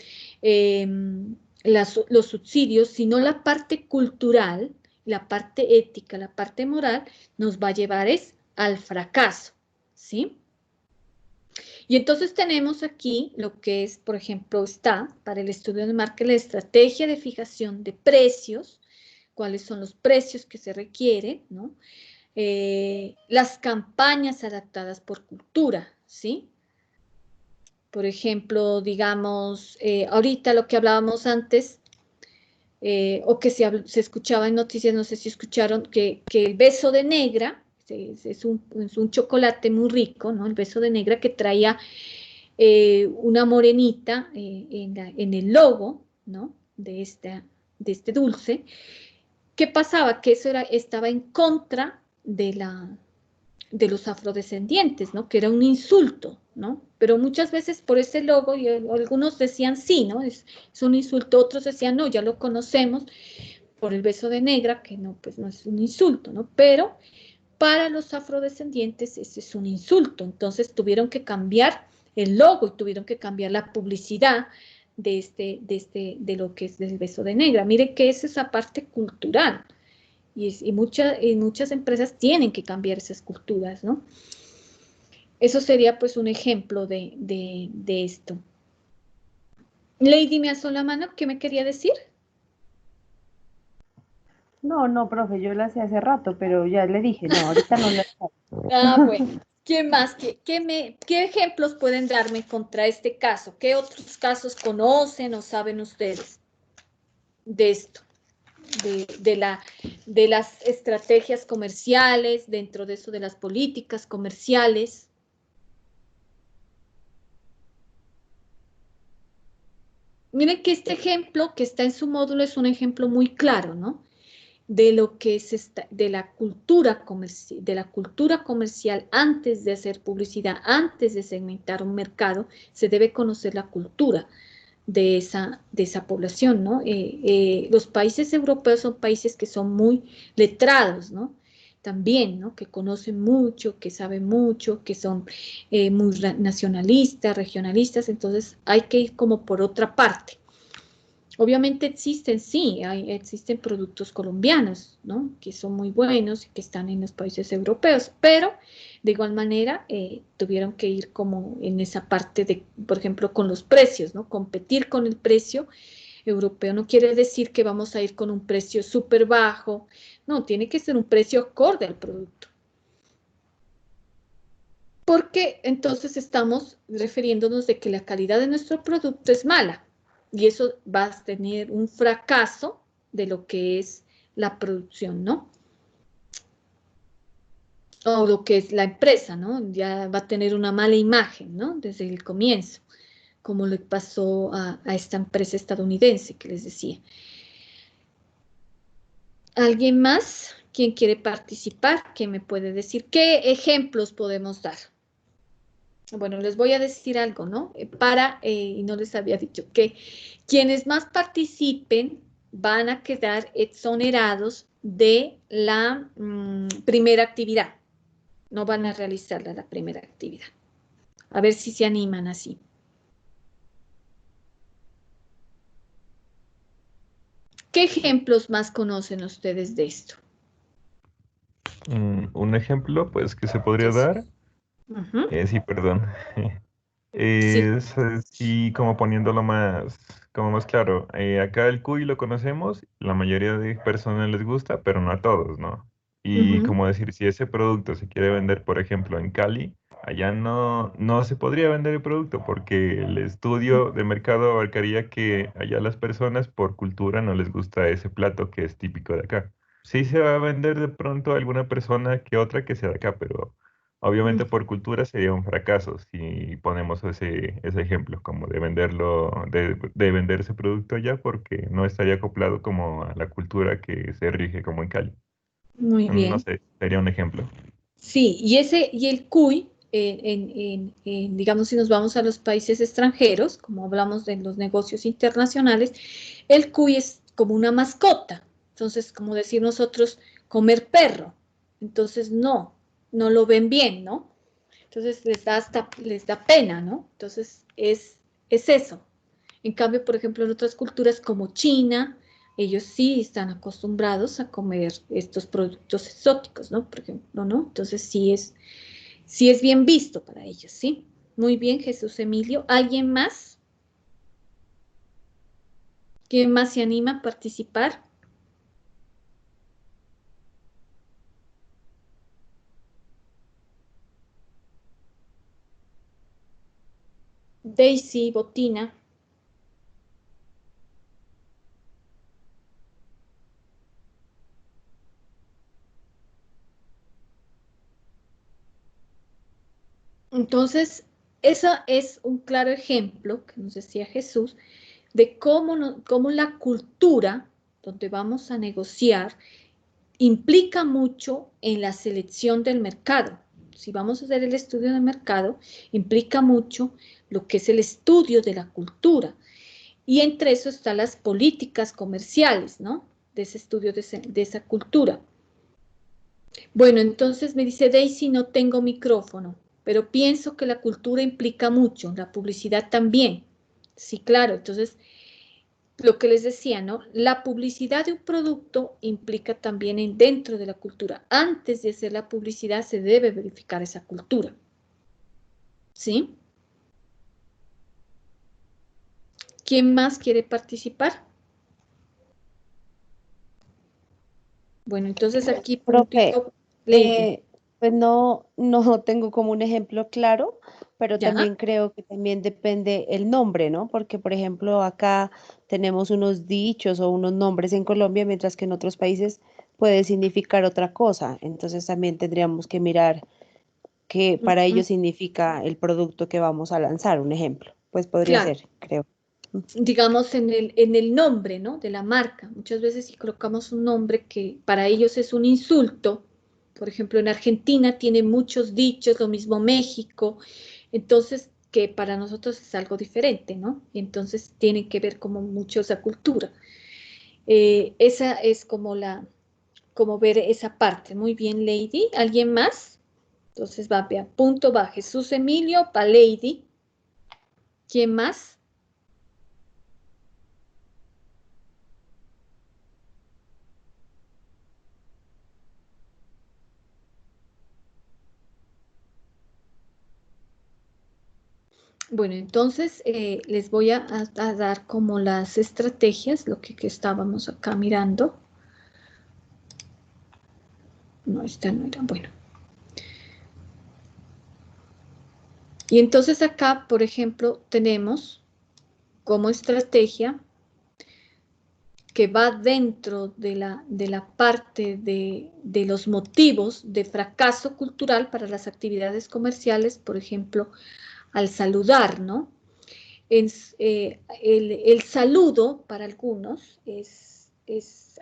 los subsidios, sino la parte cultural, la parte ética, la parte moral, nos va a llevar al fracaso, ¿sí? Y entonces tenemos aquí lo que es, por ejemplo, está para el estudio del marketing, la estrategia de fijación de precios, cuáles son los precios que se requieren, ¿no? Las campañas adaptadas por cultura, ¿sí? Por ejemplo, digamos, ahorita lo que hablábamos antes, o que se escuchaba en noticias, no sé si escucharon, que el beso de negra, es un chocolate muy rico, ¿no? El beso de negra que traía una morenita en el logo, ¿no? De este dulce. ¿Qué pasaba? Que eso estaba en contra de los afrodescendientes, ¿no? Que era un insulto, ¿no? Pero muchas veces por ese logo, y algunos decían sí, ¿no? Es un insulto, otros decían no, ya lo conocemos por el beso de negra, que no, pues no es un insulto, ¿no? Pero para los afrodescendientes ese es un insulto, entonces tuvieron que cambiar el logo y tuvieron que cambiar la publicidad de lo que es del beso de negra. Mire que es esa parte cultural. Y muchas empresas tienen que cambiar esas culturas, ¿no? Eso sería pues un ejemplo de esto. Lady me alzó la mano, ¿qué me quería decir? No, profe, yo la hacía hace rato, pero ya le dije, no, ahorita no la hago. Bueno. ¿Qué más? ¿Qué ejemplos pueden darme contra este caso? ¿Qué otros casos conocen o saben ustedes de esto? De las estrategias comerciales, dentro de eso de las políticas comerciales. Miren que este ejemplo que está en su módulo es un ejemplo muy claro, ¿no? De lo que es de la cultura comercial antes de hacer publicidad, antes de segmentar un mercado, se debe conocer la cultura de esa población, ¿no? Los países europeos son países que son muy letrados, ¿no? También, ¿no? Que conocen mucho, que saben mucho, que son muy nacionalistas, regionalistas, entonces hay que ir como por otra parte. Obviamente existen productos colombianos, ¿no? Que son muy buenos y que están en los países europeos, pero de igual manera tuvieron que ir como en esa parte de, por ejemplo, con los precios, ¿no? Competir con el precio europeo no quiere decir que vamos a ir con un precio súper bajo, no, tiene que ser un precio acorde al producto. Porque entonces estamos refiriéndonos de que la calidad de nuestro producto es mala. Y eso va a tener un fracaso de lo que es la producción, ¿no? O lo que es la empresa, ¿no? Ya va a tener una mala imagen, ¿no? Desde el comienzo, como le pasó a esta empresa estadounidense que les decía. ¿Alguien más? ¿Quién quiere participar? ¿Qué me puede decir? ¿Qué ejemplos podemos dar? Bueno, les voy a decir algo, ¿no? Y no les había dicho que quienes más participen van a quedar exonerados de la primera actividad. No van a realizar la primera actividad. A ver si se animan así. ¿Qué ejemplos más conocen ustedes de esto? Un ejemplo, pues, que se podría Sí. dar, sí, perdón, Sí. es así como poniéndolo como más claro. Acá el cuy lo conocemos, la mayoría de personas les gusta, pero no a todos, ¿no? Y como decir, si ese producto se quiere vender, por ejemplo, en Cali, allá no se podría vender el producto porque el estudio de mercado abarcaría que allá las personas por cultura no les gusta ese plato que es típico de acá. Sí se va a vender de pronto a alguna persona que otra que sea de acá, pero Obviamente por cultura sería un fracaso si ponemos ese ejemplo, como de venderlo, de vender ese producto allá porque no estaría acoplado como a la cultura que se rige como en Cali. Muy No bien. sé, sería un ejemplo. Sí, y el cuy, digamos, si nos vamos a los países extranjeros, como hablamos de los negocios internacionales, el cuy es como una mascota. Entonces, como decir nosotros, comer perro. Entonces, no lo ven bien, ¿no? Entonces, les da pena, ¿no? Entonces, es eso. En cambio, por ejemplo, en otras culturas como China, ellos sí están acostumbrados a comer estos productos exóticos, ¿no? Por ejemplo, ¿no? Entonces sí es bien visto para ellos, ¿sí? Muy bien, Jesús Emilio. ¿Alguien más? ¿Quién más se anima a participar? Daisy, Botina. Entonces, eso es un claro ejemplo que nos decía Jesús de cómo la cultura, donde vamos a negociar, implica mucho en la selección del mercado. Si vamos a hacer el estudio de mercado, implica mucho lo que es el estudio de la cultura. Y entre eso están las políticas comerciales, ¿no? De ese estudio de esa cultura. Bueno, entonces me dice Daisy, no tengo micrófono, pero pienso que la cultura implica mucho, la publicidad también. Sí, claro, entonces lo que les decía, ¿no? La publicidad de un producto implica también dentro de la cultura. Antes de hacer la publicidad se debe verificar esa cultura. ¿Sí? ¿Quién más quiere participar? Bueno, entonces aquí Profe, puntito, Lady. pues no tengo como un ejemplo claro, pero ¿Ya? también creo que también depende el nombre, ¿no? Porque, por ejemplo, acá tenemos unos dichos o unos nombres en Colombia, mientras que en otros países puede significar otra cosa. Entonces también tendríamos que mirar qué para ellos significa el producto que vamos a lanzar, un ejemplo. Pues podría Claro, ser, creo. digamos en el nombre, ¿no? De la marca. Muchas veces si colocamos un nombre que para ellos es un insulto, por ejemplo, en Argentina tiene muchos dichos, lo mismo México, entonces que para nosotros es algo diferente, ¿no? Y entonces tienen que ver como mucho esa cultura. Esa es como ver esa parte. Muy bien, Lady. ¿Alguien más? Entonces va, vea, punto, va Jesús Emilio, para Lady. ¿Quién más? Bueno, entonces les voy a dar como las estrategias, lo que estábamos acá mirando. No, esta no era, bueno. Y entonces acá, por ejemplo, tenemos como estrategia que va dentro de la parte de los motivos de fracaso cultural para las actividades comerciales, por ejemplo, al saludar, ¿no? El saludo para algunos es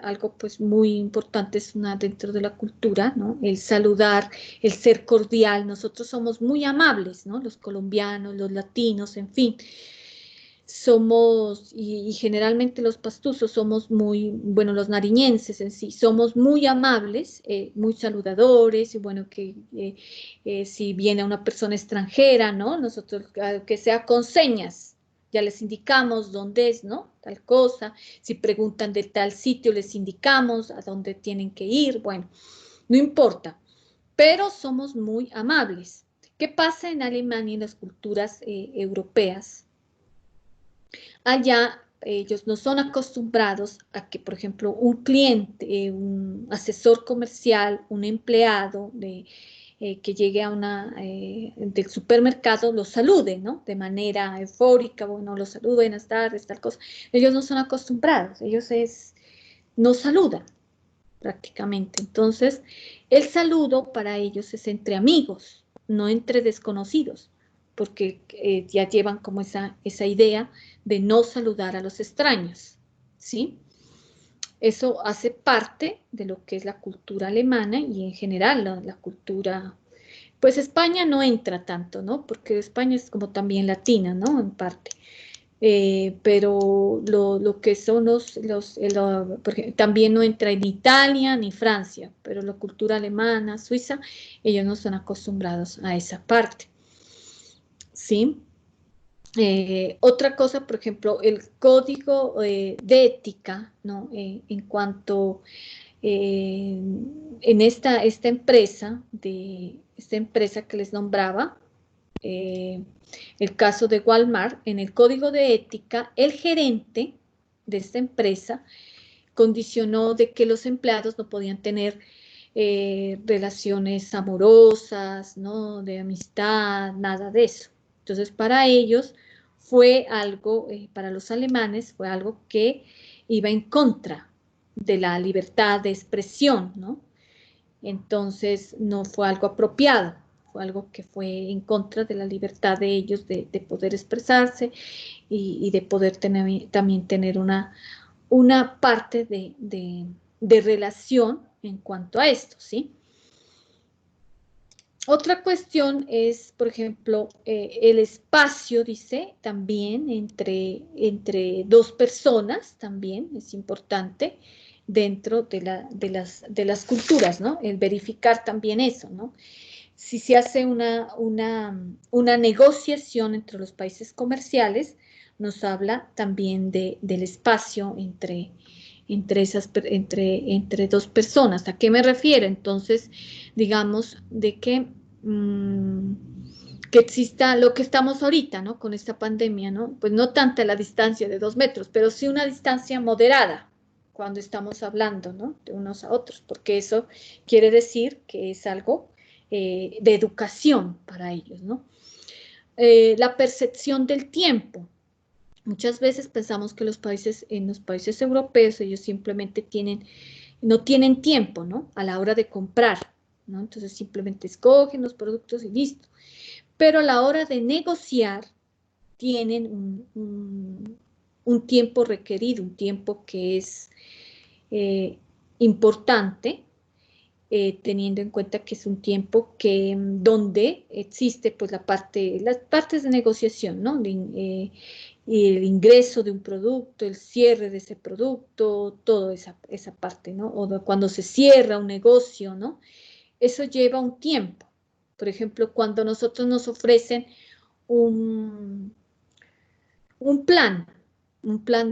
algo pues muy importante, es una dentro de la cultura, ¿no? El saludar, el ser cordial, nosotros somos muy amables, ¿no? Los colombianos, los latinos, en fin, somos, y generalmente los pastuzos somos muy, bueno, los nariñenses en sí, somos muy amables, muy saludadores, y bueno, si viene una persona extranjera, ¿no? Nosotros, que sea con señas, ya les indicamos dónde es, ¿no? Tal cosa, si preguntan de tal sitio, les indicamos a dónde tienen que ir, bueno, no importa, pero somos muy amables. ¿Qué pasa en Alemania y en las culturas europeas? Allá ellos no son acostumbrados a que, por ejemplo, un cliente, un asesor comercial, un empleado que llegue a del supermercado, los salude, ¿no? De manera eufórica, bueno, los saludo, buenas tardes, tal cosa. Ellos no son acostumbrados, no saludan prácticamente. Entonces, el saludo para ellos es entre amigos. no entre desconocidos, porque ya llevan como esa idea de no saludar a los extraños, ¿sí? Eso hace parte de lo que es la cultura alemana y en general la cultura, pues España no entra tanto, ¿no? Porque España es como también latina, ¿no? En parte. Pero lo que son porque también no entra en Italia ni Francia, pero la cultura alemana, suiza, ellos no son acostumbrados a esa parte, ¿sí? Otra cosa, por ejemplo, el código de ética, ¿no? En cuanto en esta empresa que les nombraba, el caso de Walmart, en el código de ética, el gerente de esta empresa condicionó de que los empleados no podían tener relaciones amorosas, ¿no? De amistad, nada de eso. Entonces, para ellos fue algo, para los alemanes, fue algo que iba en contra de la libertad de expresión, ¿no? Entonces, no fue algo apropiado, fue algo que fue en contra de la libertad de ellos de poder expresarse y de poder también tener una parte de relación en cuanto a esto, ¿sí? Otra cuestión es, por ejemplo, el espacio, dice, también entre dos personas, también es importante dentro de las culturas, ¿no? El verificar también eso, ¿no? Si se hace una negociación entre los países comerciales, nos habla también del espacio entre dos personas. ¿A qué me refiero? Entonces, digamos, de que exista lo que estamos ahorita, ¿no? Con esta pandemia, ¿no? Pues no tanta la distancia de 2 metros, pero sí una distancia moderada cuando estamos hablando, ¿no? De unos a otros, porque eso quiere decir que es algo de educación para ellos, ¿no? La percepción del tiempo. Muchas veces pensamos que en los países europeos ellos simplemente no tienen tiempo, ¿no? A la hora de comprar, ¿no? Entonces simplemente escogen los productos y listo. Pero a la hora de negociar tienen un tiempo requerido, un tiempo que es importante, teniendo en cuenta que es un tiempo donde existe pues las partes de negociación, ¿no? El ingreso de un producto, el cierre de ese producto, toda esa parte, ¿no? O cuando se cierra un negocio, ¿no? Eso lleva un tiempo. Por ejemplo, cuando nosotros nos ofrecen un plan,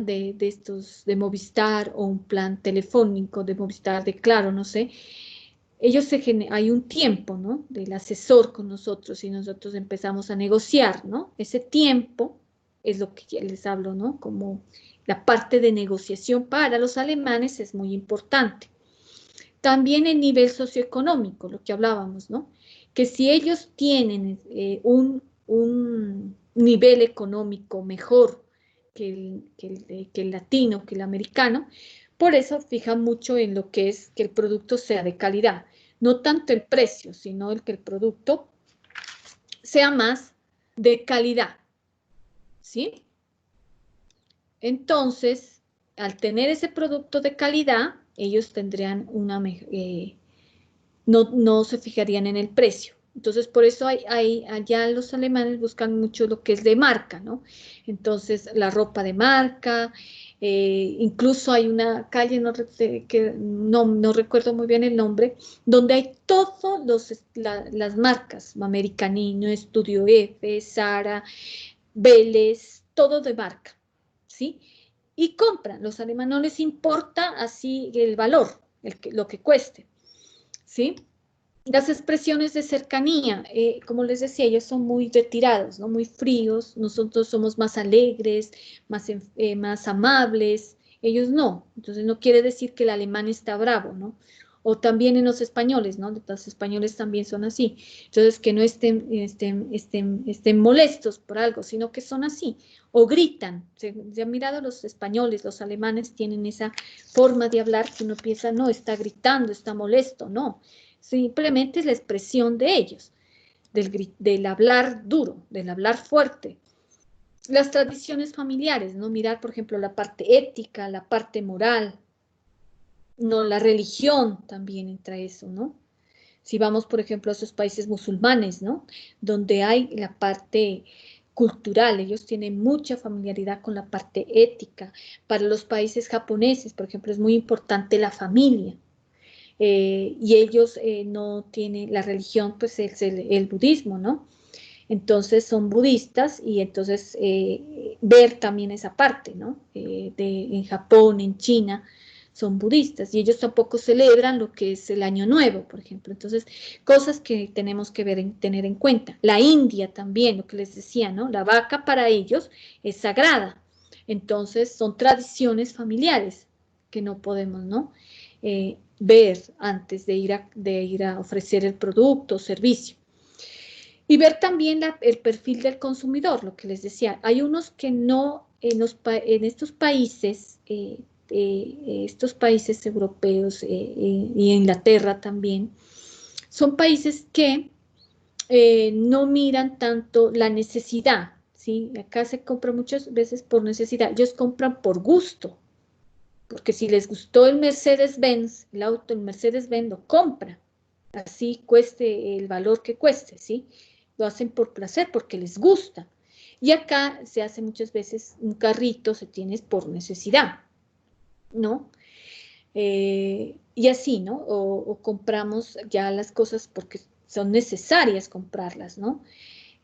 de estos de Movistar o un plan telefónico de Movistar, de Claro, no sé, hay un tiempo, ¿no? Del asesor con nosotros y nosotros empezamos a negociar, ¿no? Ese tiempo es lo que ya les hablo, ¿no? Como la parte de negociación para los alemanes es muy importante. También el nivel socioeconómico, lo que hablábamos, ¿no? Que si ellos tienen un nivel económico mejor que el latino, que el americano, por eso fijan mucho en lo que es que el producto sea de calidad. No tanto el precio, sino que el producto sea más de calidad, ¿sí? Entonces, al tener ese producto de calidad, ellos tendrían no se fijarían en el precio. Entonces, por eso allá los alemanes buscan mucho lo que es de marca, ¿no? Entonces, la ropa de marca, incluso hay una calle, no recuerdo muy bien el nombre, donde hay todas las marcas, Americanino, Estudio F, Zara, Vélez, todo de marca, ¿sí? Y compran, los alemanes no les importa así el valor, lo que cueste, ¿sí? Las expresiones de cercanía, como les decía, ellos son muy retirados, ¿no? Muy fríos, nosotros somos más alegres, más amables, ellos no. Entonces no quiere decir que el alemán está bravo, ¿no? O también en los españoles, ¿no? Los españoles también son así. Entonces que no estén molestos por algo, sino que son así. O gritan. Se han mirado los españoles, los alemanes tienen esa forma de hablar que uno piensa, no, está gritando, está molesto, no. Simplemente es la expresión de ellos, del hablar duro, del hablar fuerte. Las tradiciones familiares, ¿no? Mirar, por ejemplo, la parte ética, la parte moral, ¿no? La religión también entra eso, ¿no? Si vamos, por ejemplo, a esos países musulmanes, ¿no? Donde hay la parte cultural, ellos tienen mucha familiaridad con la parte ética. Para los países japoneses, por ejemplo, es muy importante la familia. Y ellos no tienen, la religión, pues es el budismo, ¿no? Entonces son budistas y entonces ver también esa parte, ¿no? En Japón, en China, son budistas y ellos tampoco celebran lo que es el Año Nuevo, por ejemplo. Entonces, cosas que tenemos que tener en cuenta. La India también, lo que les decía, ¿no? La vaca para ellos es sagrada. Entonces, son tradiciones familiares que no podemos, ¿no? Ver antes de ir a ofrecer el producto o servicio. Y ver también el perfil del consumidor, lo que les decía. Hay unos que no, en estos países, estos países europeos y Inglaterra también, son países que no miran tanto la necesidad, ¿sí? Acá se compra muchas veces por necesidad, ellos compran por gusto, porque si les gustó el Mercedes-Benz, el auto, el Mercedes-Benz lo compran, así cueste el valor que cueste, ¿sí? Lo hacen por placer, porque les gusta. Y acá se hace muchas veces un carrito, se tiene por necesidad, ¿no? Y así, ¿no? O compramos ya las cosas porque son necesarias comprarlas, ¿no?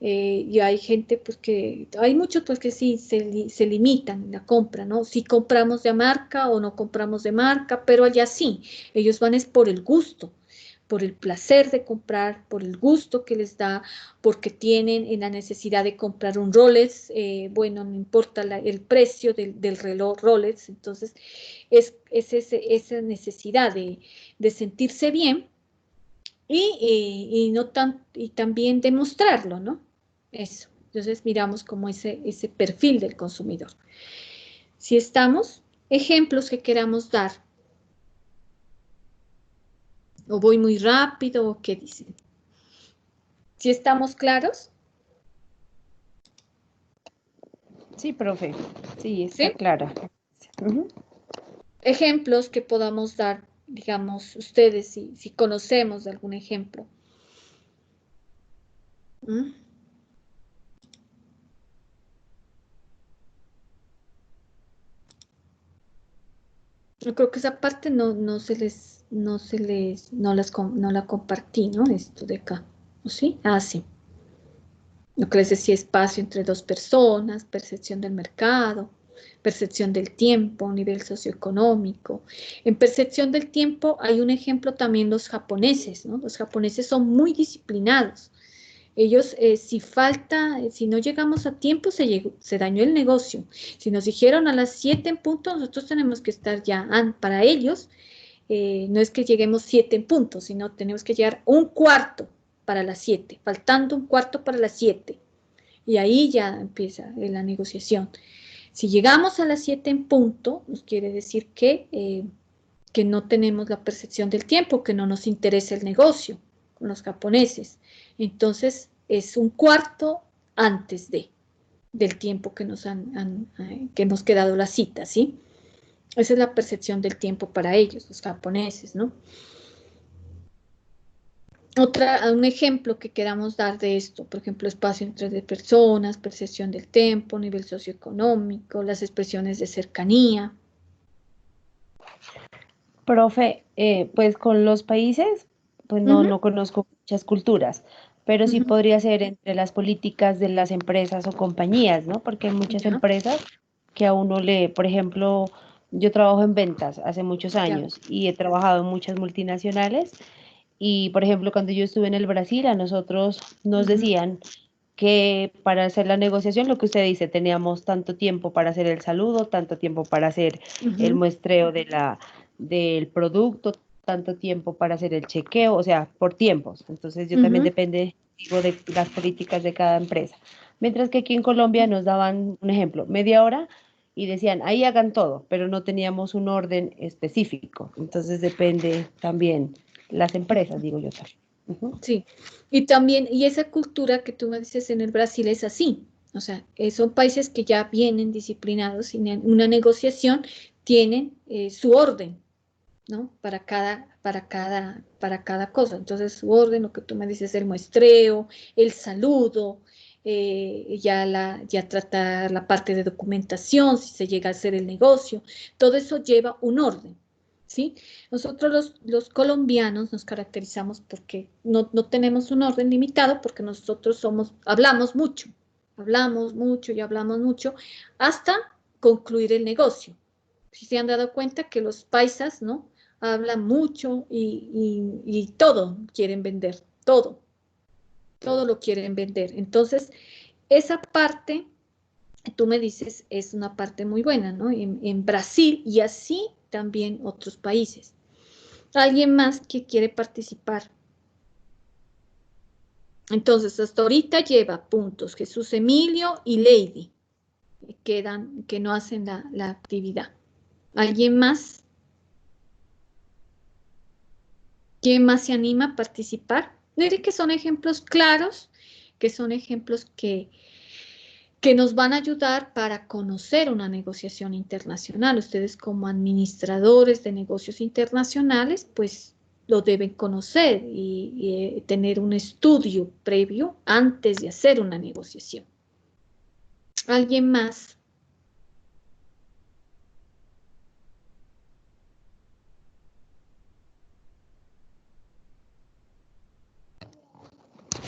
Y hay gente, pues que, hay muchos pues que sí se limitan la compra, ¿no? Si compramos de marca o no compramos de marca, pero allá sí, ellos van es por el gusto, por el placer de comprar, por el gusto que les da, porque tienen en la necesidad de comprar un Rolex, bueno, no importa el precio del reloj Rolex, entonces es esa necesidad de sentirse bien y no y también demostrarlo, ¿no? Eso. Entonces miramos como ese perfil del consumidor. Si estamos, ejemplos que queramos dar. ¿O voy muy rápido o qué dicen? ¿Si estamos claros? Sí, profe. Sí, está ¿Sí? clara. Ejemplos que podamos dar, digamos, ustedes, si conocemos de algún ejemplo. ¿Mm? Yo creo que esa parte no la compartí, ¿no? Esto de acá. ¿O sí? Ah, sí. Lo que les decía, espacio entre dos personas, percepción del mercado, percepción del tiempo, nivel socioeconómico. En percepción del tiempo hay un ejemplo también los japoneses, ¿no? Los japoneses son muy disciplinados. Ellos, si no llegamos a tiempo, se dañó el negocio. Si nos dijeron a las 7 en punto, nosotros tenemos que estar ya. Para ellos, no es que lleguemos 7 en punto, sino tenemos que llegar un cuarto para las 7, faltando un cuarto para las 7. Y ahí ya empieza la negociación. Si llegamos a las 7 en punto, nos quiere decir que no tenemos la percepción del tiempo, que no nos interesa el negocio con los japoneses. Entonces, es un cuarto antes del tiempo que que hemos quedado la cita, ¿sí? Esa es la percepción del tiempo para ellos, los japoneses, ¿no? Un ejemplo que queramos dar de esto, por ejemplo, espacio entre personas, percepción del tiempo, nivel socioeconómico, las expresiones de cercanía. Profe, pues con los países, pues no conozco muchas culturas, pero sí podría ser entre las políticas de las empresas o compañías, ¿no? Porque hay muchas Ya. empresas que a uno por ejemplo, yo trabajo en ventas hace muchos años y he trabajado en muchas multinacionales y, por ejemplo, cuando yo estuve en el Brasil, a nosotros nos decían que para hacer la negociación, lo que usted dice, teníamos tanto tiempo para hacer el saludo, tanto tiempo para hacer el muestreo del producto, tanto tiempo para hacer el chequeo, o sea, por tiempos. Entonces, yo también depende, digo, de las políticas de cada empresa. Mientras que aquí en Colombia nos daban un ejemplo, media hora y decían, ahí hagan todo, pero no teníamos un orden específico. Entonces, depende también las empresas, digo yo también. Sí, y también, y esa cultura que tú me dices en el Brasil es así, o sea, son países que ya vienen disciplinados y en una negociación tienen su orden, ¿no? Para cada cosa. Entonces, su orden, lo que tú me dices, el muestreo, el saludo, ya tratar la parte de documentación, si se llega a hacer el negocio, todo eso lleva un orden, ¿sí? Nosotros los colombianos nos caracterizamos porque no tenemos un orden limitado, porque nosotros hablamos mucho y hablamos mucho hasta concluir el negocio. Si se han dado cuenta que los paisas, ¿no? Hablan mucho y todo quieren vender, todo lo quieren vender. Entonces, esa parte, tú me dices, es una parte muy buena, ¿no? En Brasil y así también otros países. ¿Alguien más que quiere participar? Entonces, hasta ahorita lleva puntos Jesús Emilio y Lady, que no hacen la actividad. ¿Alguien más? ¿Quién más se anima a participar? Mire que son ejemplos claros, que son ejemplos que nos van a ayudar para conocer una negociación internacional. Ustedes como administradores de negocios internacionales, pues lo deben conocer y tener un estudio previo antes de hacer una negociación. ¿Alguien más?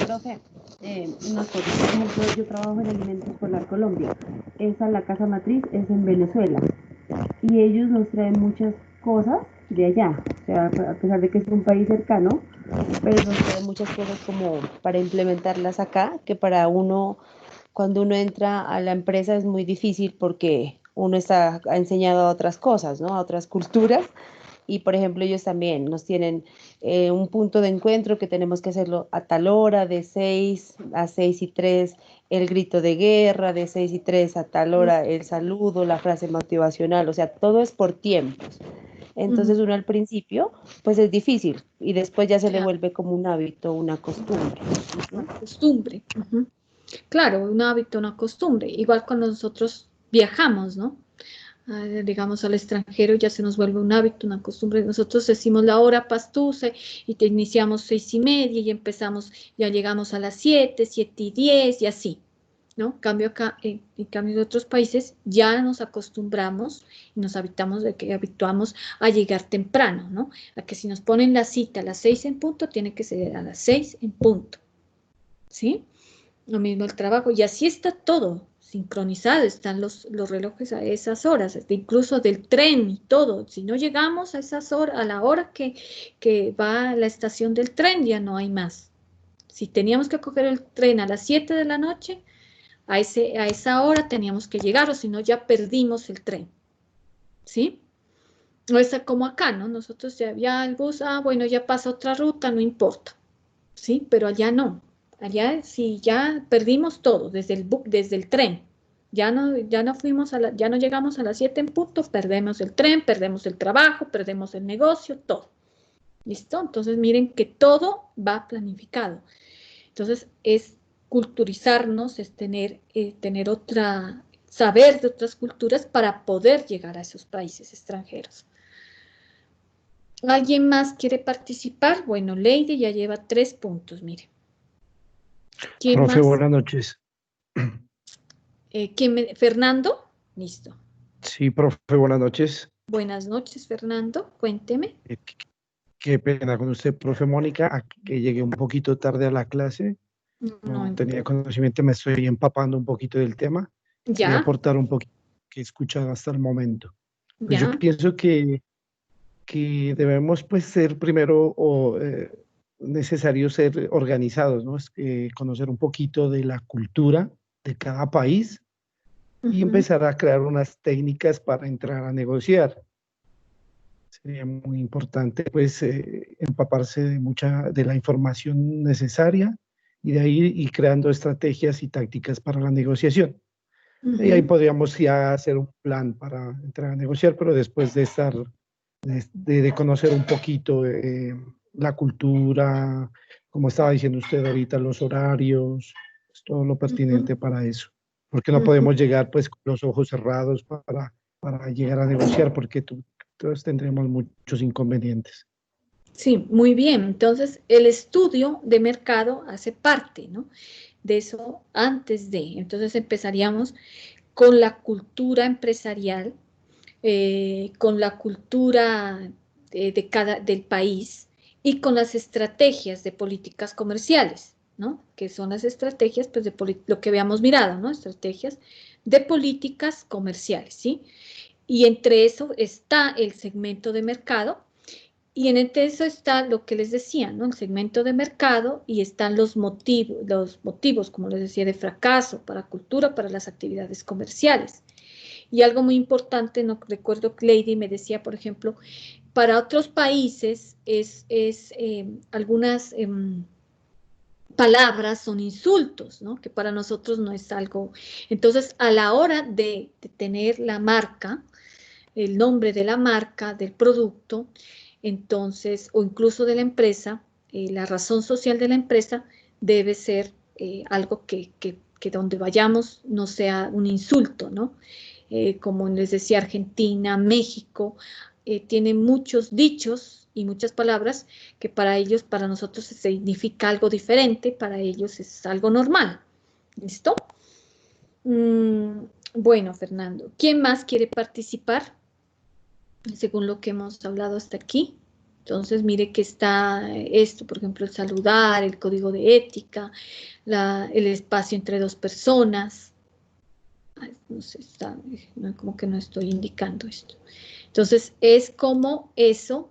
Profe, nosotros, por ejemplo, yo trabajo en Alimentos Polar Colombia. Esa, la casa matriz, es en Venezuela. Y ellos nos traen muchas cosas de allá. O sea, a pesar de que es un país cercano, pero nos traen muchas cosas como para implementarlas acá, que para uno, cuando uno entra a la empresa es muy difícil porque uno ha enseñado a otras cosas, ¿no? A otras culturas. Y por ejemplo, ellos también nos tienen un punto de encuentro que tenemos que hacerlo a tal hora, de 6 a 6:03, el grito de guerra, de 6:03 a tal hora, el saludo, la frase motivacional, o sea, todo es por tiempos. Entonces uno al principio, pues es difícil y después ya se le Claro, vuelve como un hábito, una costumbre. una costumbre. Claro, un hábito, una costumbre. Igual cuando nosotros viajamos, ¿no? Digamos al extranjero ya se nos vuelve un hábito, una costumbre. Nosotros decimos la hora pastuce y te iniciamos 6:30 y empezamos, ya llegamos a las 7:10 y así, ¿no? Cambio acá, en cambio de otros países ya nos acostumbramos y nos habituamos a llegar temprano, ¿no? A que si nos ponen la cita a las 6 en punto, tiene que ser a las 6 en punto, ¿sí? Lo mismo el trabajo, y así está todo sincronizado, están los relojes a esas horas, incluso del tren y todo. Si no llegamos a esas horas, a la hora que va a la estación del tren, ya no hay más. Si teníamos que coger el tren a las 7 de la noche, a esa hora teníamos que llegar, o si no, ya perdimos el tren, ¿sí? No es como acá, ¿no? Nosotros ya el bus, bueno, ya pasa otra ruta, no importa, ¿sí? Pero allá no. Allá sí ya perdimos todo, desde el tren. Ya no ya no llegamos a las 7 en punto, perdemos el tren, perdemos el trabajo, perdemos el negocio, todo. ¿Listo? Entonces miren que todo va planificado. Entonces es culturizarnos, es saber de otras culturas para poder llegar a esos países extranjeros. ¿Alguien más quiere participar? Bueno, Lady ya lleva 3 puntos, mire. ¿Quién Profe, más? buenas noches. ¿Fernando? Listo. Sí, profe, buenas noches. Buenas noches, Fernando. Cuénteme. Qué pena con usted, profe Mónica, que llegué un poquito tarde a la clase. No, No tenía conocimiento, me estoy empapando un poquito del tema. Voy a ya, aportar un poquito que he escuchado hasta el momento. Pues yo ya. pienso que debemos pues ser primero necesario ser organizados, ¿no? Conocer un poquito de la cultura de cada país y Ujú, empezar a crear unas técnicas para entrar a negociar. Sería muy importante pues empaparse de la información necesaria y de ahí ir creando estrategias y tácticas para la negociación. Y ahí ujú. podríamos ya hacer un plan para entrar a negociar, pero después de estar, de conocer un poquito la cultura, como estaba diciendo usted ahorita, los horarios, pues, todo lo pertinente para eso. Porque no podemos llegar pues con los ojos cerrados para llegar a negociar, porque todos tendremos muchos inconvenientes. Sí, muy bien. Entonces, el estudio de mercado hace parte, ¿no?, de eso antes de. Entonces, empezaríamos con la cultura empresarial, con la cultura del país y con las estrategias de políticas comerciales, ¿no?, que son las estrategias, pues, lo que habíamos mirado, ¿no?, estrategias de políticas comerciales, ¿sí? Y entre eso está el segmento de mercado, y entre eso está lo que les decía, ¿no?, el segmento de mercado, y están los motivos, como les decía, de fracaso para cultura, para las actividades comerciales. Y algo muy importante, no recuerdo que Lady me decía, por ejemplo, para otros países algunas palabras son insultos, ¿no?, que para nosotros no es algo. Entonces, a la hora de tener la marca, el nombre de la marca, del producto, entonces, o incluso de la empresa, la razón social de la empresa debe ser algo que donde vayamos no sea un insulto, ¿no? Como les decía, Argentina, México, tienen muchos dichos y muchas palabras que para ellos, para nosotros significa algo diferente, para ellos es algo normal. ¿Listo? Bueno, Fernando, ¿quién más quiere participar? Según lo que hemos hablado hasta aquí. Entonces, mire que está esto, por ejemplo, el saludar, el código de ética, el espacio entre dos personas. Ay, no sé, como que no estoy indicando esto. Entonces, es como eso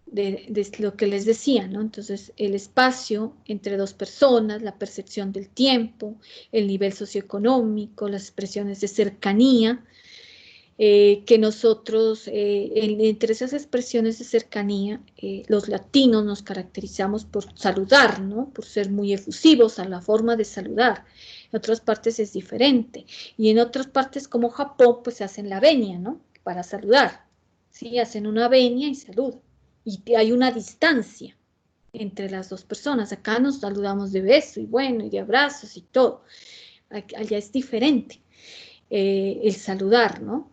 de lo que les decía, ¿no? Entonces, el espacio entre dos personas, la percepción del tiempo, el nivel socioeconómico, las expresiones de cercanía, que nosotros, entre esas expresiones de cercanía, los latinos nos caracterizamos por saludar, ¿no?, por ser muy efusivos a la forma de saludar. En otras partes es diferente, y en otras partes como Japón, pues hacen la venia, ¿no?, para saludar, ¿sí? Hacen una venia y saludan, y hay una distancia entre las dos personas. Acá nos saludamos de beso, y bueno, y de abrazos y todo. Allá es diferente el saludar, ¿no?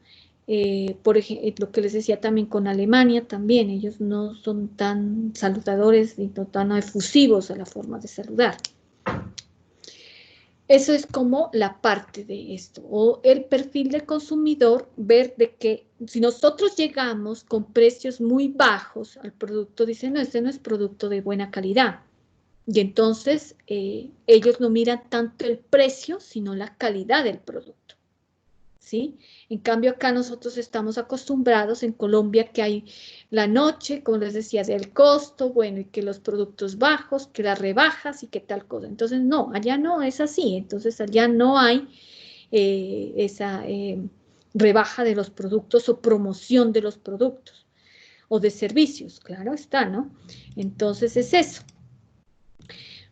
Por ejemplo, lo que les decía también con Alemania, también ellos no son tan saludadores ni tan efusivos a la forma de saludar. Eso es como la parte de esto, o el perfil del consumidor, ver de que si nosotros llegamos con precios muy bajos al producto, dicen, no, este no es producto de buena calidad. Y entonces ellos no miran tanto el precio, sino la calidad del producto, ¿sí? En cambio, acá nosotros estamos acostumbrados en Colombia que hay la noche, como les decía, del costo, bueno, y que los productos bajos, que las rebajas y que tal cosa. Entonces, no, allá no es así. Entonces, allá no hay esa rebaja de los productos o promoción de los productos o de servicios, claro está, ¿no? Entonces, es eso.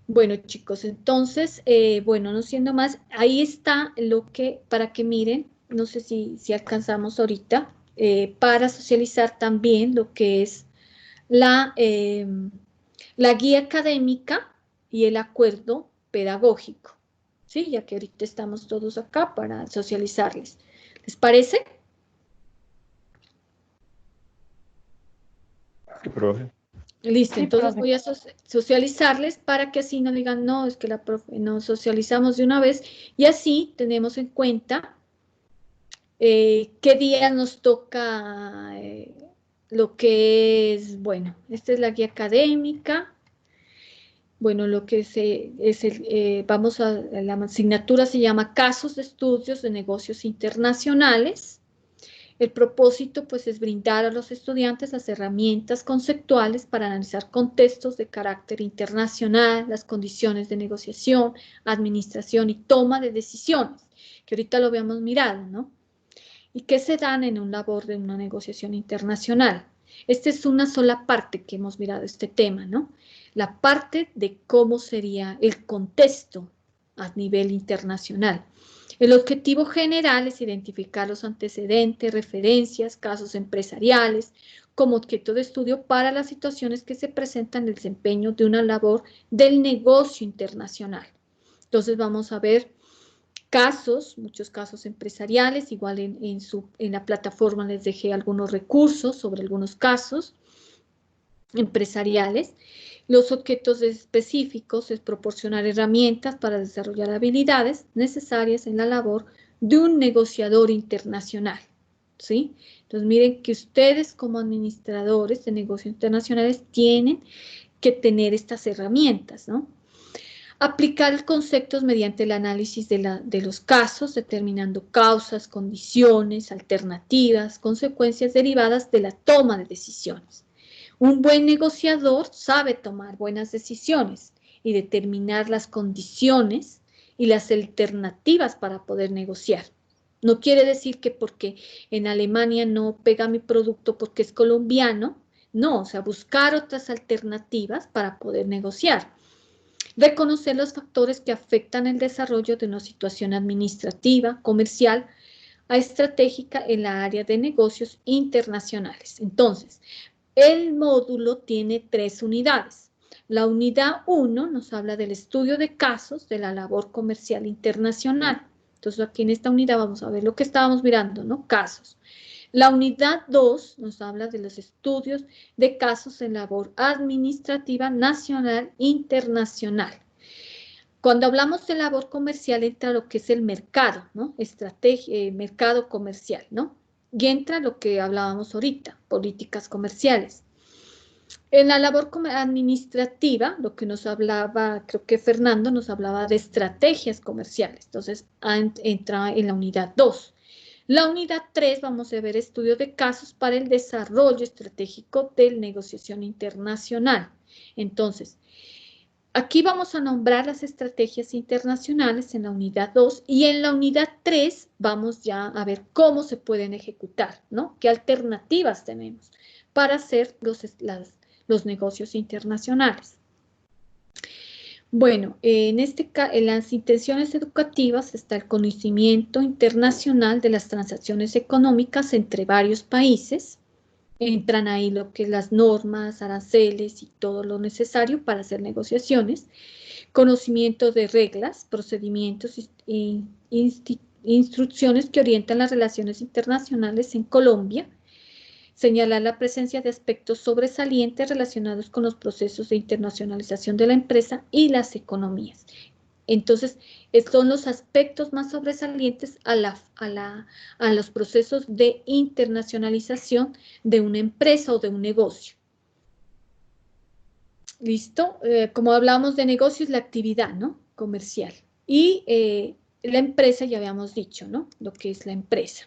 Bueno, chicos, entonces, bueno, no siendo más, ahí está lo que, para que miren, no sé si alcanzamos ahorita, para socializar también lo que es la guía académica y el acuerdo pedagógico, ¿sí? Ya que ahorita estamos todos acá para socializarles. ¿Les parece? Sí, profe. Listo, Sí, entonces profe. voy a socializarles para que así no digan, no, es que la profe, nos socializamos de una vez, y así tenemos en cuenta qué día nos toca lo que es, bueno, esta es la guía académica. Bueno, lo que vamos a, la asignatura se llama Casos de Estudios de Negocios Internacionales. El propósito, pues, es brindar a los estudiantes las herramientas conceptuales para analizar contextos de carácter internacional, las condiciones de negociación, administración y toma de decisiones, que ahorita lo habíamos mirado, ¿no? Y que se dan en un labor de una negociación internacional. Esta es una sola parte que hemos mirado este tema, ¿no? La parte de cómo sería el contexto a nivel internacional. El objetivo general es identificar los antecedentes, referencias, casos empresariales, como objeto de estudio para las situaciones que se presentan en el desempeño de una labor del negocio internacional. Entonces vamos a ver casos, muchos casos empresariales, igual en la plataforma les dejé algunos recursos sobre algunos casos empresariales. Los objetos específicos es proporcionar herramientas para desarrollar habilidades necesarias en la labor de un negociador internacional, ¿sí? Entonces miren que ustedes como administradores de negocios internacionales tienen que tener estas herramientas, ¿no? Aplicar conceptos mediante el análisis de los casos, determinando causas, condiciones, alternativas, consecuencias derivadas de la toma de decisiones. Un buen negociador sabe tomar buenas decisiones y determinar las condiciones y las alternativas para poder negociar. No quiere decir que porque en Alemania no pega mi producto porque es colombiano, no, o sea, buscar otras alternativas para poder negociar. Reconocer los factores que afectan el desarrollo de una situación administrativa, comercial, estratégica en la área de negocios internacionales. Entonces, el módulo tiene 3 unidades. La unidad 1 nos habla del estudio de casos de la labor comercial internacional. Entonces, aquí en esta unidad vamos a ver lo que estábamos mirando, ¿no? Casos. La unidad 2 nos habla de los estudios de casos en labor administrativa nacional internacional. Cuando hablamos de labor comercial entra lo que es el mercado, ¿no? Mercado comercial, ¿no? Y entra lo que hablábamos ahorita, políticas comerciales. En la labor administrativa, lo que nos hablaba, creo que Fernando nos hablaba de estrategias comerciales. Entonces, entra en la unidad 2. La unidad 3 vamos a ver estudios de casos para el desarrollo estratégico de negociación internacional. Entonces, aquí vamos a nombrar las estrategias internacionales en la unidad 2 y en la unidad 3 vamos ya a ver cómo se pueden ejecutar, ¿no? ¿Qué alternativas tenemos para hacer los negocios internacionales? Bueno, en las intenciones educativas está el conocimiento internacional de las transacciones económicas entre varios países. Entran ahí lo que es las normas, aranceles y todo lo necesario para hacer negociaciones. Conocimiento de reglas, procedimientos e instrucciones que orientan las relaciones internacionales en Colombia. Señalar la presencia de aspectos sobresalientes relacionados con los procesos de internacionalización de la empresa y las economías. Entonces, estos son los aspectos más sobresalientes a los procesos de internacionalización de una empresa o de un negocio. ¿Listo? Como hablamos de negocios, la actividad, ¿no? Comercial. Y la empresa, ya habíamos dicho, ¿no? Lo que es la empresa,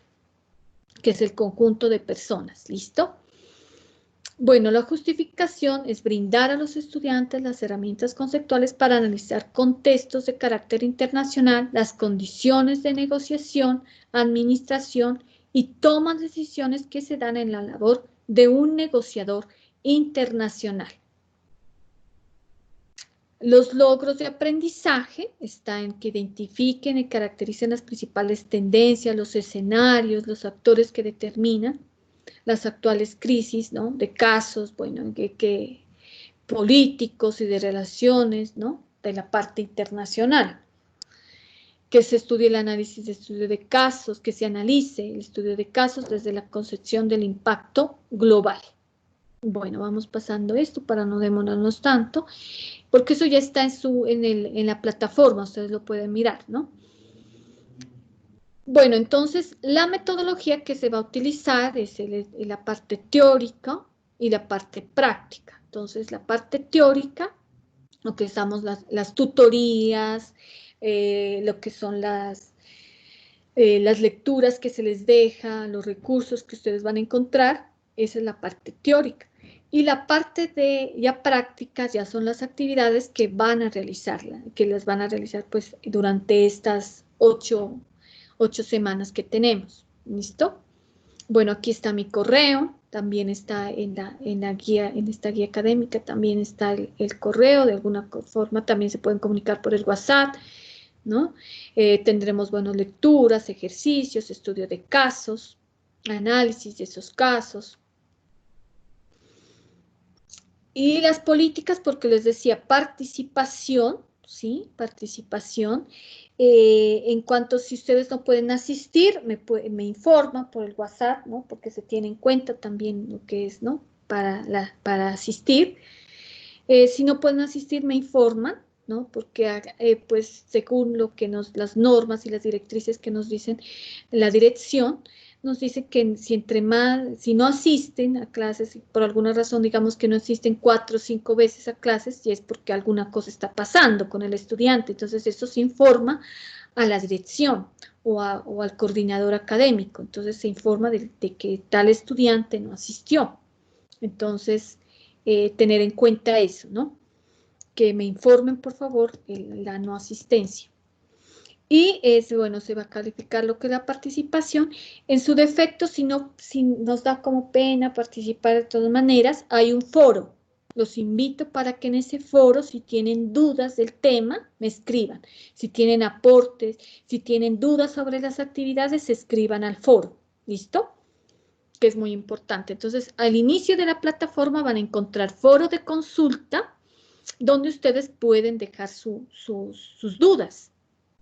que es el conjunto de personas, ¿listo? Bueno, la justificación es brindar a los estudiantes las herramientas conceptuales para analizar contextos de carácter internacional, las condiciones de negociación, administración y toma de decisiones que se dan en la labor de un negociador internacional. Los logros de aprendizaje están en que identifiquen y caractericen las principales tendencias, los escenarios, los actores que determinan las actuales crisis, ¿no? De casos, bueno, que políticos y de relaciones, ¿no? De la parte internacional. Que se estudie el análisis de estudio de casos, que se analice el estudio de casos desde la concepción del impacto global. Bueno, vamos pasando esto para no demorarnos tanto, porque eso ya está en la plataforma, ustedes lo pueden mirar, ¿no? Bueno, entonces la metodología que se va a utilizar es la parte teórica y la parte práctica. Entonces, la parte teórica, lo que estamos las tutorías, lo que son las lecturas que se les deja, los recursos que ustedes van a encontrar, esa es la parte teórica. Y la parte de ya prácticas ya son las actividades que van a realizarla, que las van a realizar pues durante estas 8 semanas que tenemos. ¿Listo? Bueno, aquí está mi correo, también está en la guía, en esta guía académica, también está el correo, de alguna forma también se pueden comunicar por el WhatsApp, ¿no? Tendremos, bueno, lecturas, ejercicios, estudio de casos, análisis de esos casos. Y las políticas, porque les decía, participación, ¿sí? Participación. En cuanto si ustedes no pueden asistir, me informan por el WhatsApp, ¿no? Porque se tiene en cuenta también lo que es, ¿no? Para asistir. Si no pueden asistir, me informan, ¿no? Porque, pues, según lo que las normas y las directrices que nos dicen la dirección, nos dice que si no asisten a clases, por alguna razón, digamos que no asisten 4 o 5 veces a clases, y es porque alguna cosa está pasando con el estudiante. Entonces, eso se informa a la dirección o al coordinador académico. Entonces, se informa de que tal estudiante no asistió. Entonces, tener en cuenta eso, ¿no? Que me informen, por favor, la no asistencia. Y bueno, se va a calificar lo que es la participación. En su defecto, si nos da como pena participar de todas maneras, hay un foro. Los invito para que en ese foro, si tienen dudas del tema, me escriban. Si tienen aportes, si tienen dudas sobre las actividades, se escriban al foro. ¿Listo? Que es muy importante. Entonces, al inicio de la plataforma van a encontrar foro de consulta, donde ustedes pueden dejar sus dudas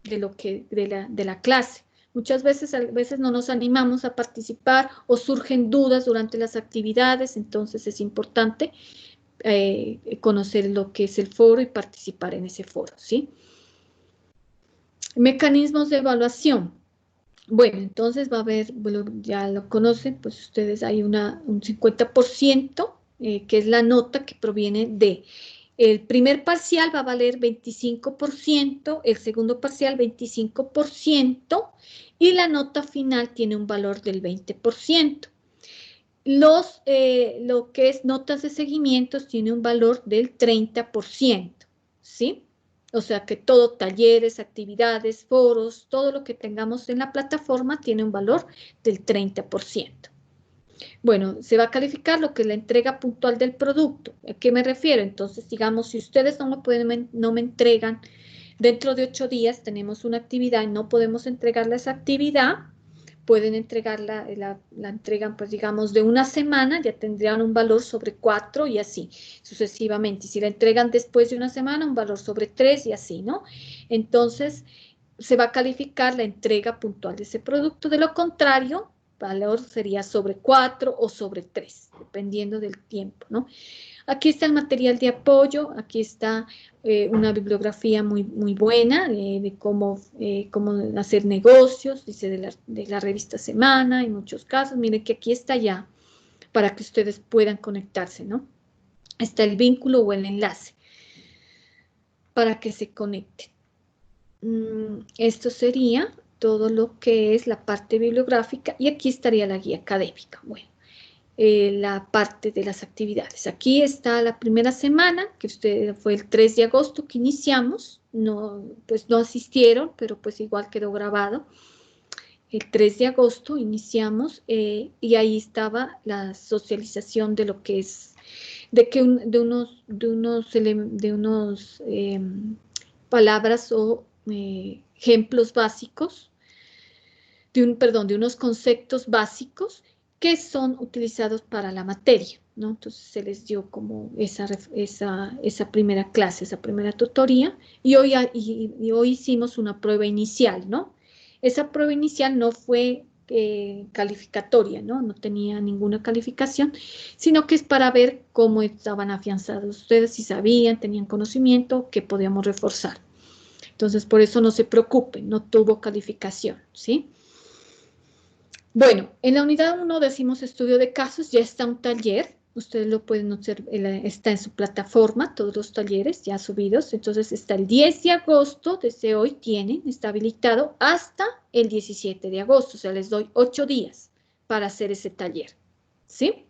de la clase. Muchas veces, no nos animamos a participar o surgen dudas durante las actividades, entonces es importante conocer lo que es el foro y participar en ese foro, ¿sí? Mecanismos de evaluación. Bueno, entonces va a haber, bueno, ya lo conocen, pues ustedes hay un 50%, que es la nota que proviene de el primer parcial va a valer 25%, el segundo parcial 25%, y la nota final tiene un valor del 20%. Lo que es notas de seguimiento tiene un valor del 30%, ¿sí? O sea que todo, talleres, actividades, foros, todo lo que tengamos en la plataforma tiene un valor del 30%. Bueno, se va a calificar lo que es la entrega puntual del producto. ¿A qué me refiero? Entonces, digamos, si ustedes no me entregan, dentro de 8 días tenemos una actividad y no podemos entregarla esa actividad, pueden entregarla, la entregan, pues digamos, de una semana, ya tendrían un valor sobre 4 y así, sucesivamente. Y si la entregan después de una semana, un valor sobre 3 y así, ¿no? Entonces, se va a calificar la entrega puntual de ese producto. De lo contrario, valor sería sobre 4 o sobre 3, dependiendo del tiempo, ¿no? Aquí está el material de apoyo, aquí está una bibliografía muy buena de cómo hacer negocios, dice de la revista Semana, en muchos casos. Miren que aquí está ya para que ustedes puedan conectarse, ¿no? Está el vínculo o el enlace para que se conecten. Esto sería todo lo que es la parte bibliográfica y aquí estaría la guía académica. Bueno. La parte de las actividades. Aquí está la primera semana, que fue el 3 de agosto que iniciamos, pues no asistieron, pero pues igual quedó grabado. El 3 de agosto iniciamos y ahí estaba la socialización de lo que es, de unos palabras o ejemplos básicos, de unos conceptos básicos que son utilizados para la materia, ¿no? Entonces se les dio como esa primera clase, esa primera tutoría, y hoy hicimos una prueba inicial, ¿no? Esa prueba inicial no fue calificatoria, ¿no? No tenía ninguna calificación, sino que es para ver cómo estaban afianzados ustedes, si sabían, tenían conocimiento, que podíamos reforzar. Entonces, por eso no se preocupen, no tuvo calificación, ¿sí? Bueno, en la unidad 1 decimos estudio de casos, ya está un taller, ustedes lo pueden observar, está en su plataforma, todos los talleres ya subidos, entonces está el 10 de agosto, desde hoy está habilitado hasta el 17 de agosto, o sea, les doy 8 días para hacer ese taller, ¿sí?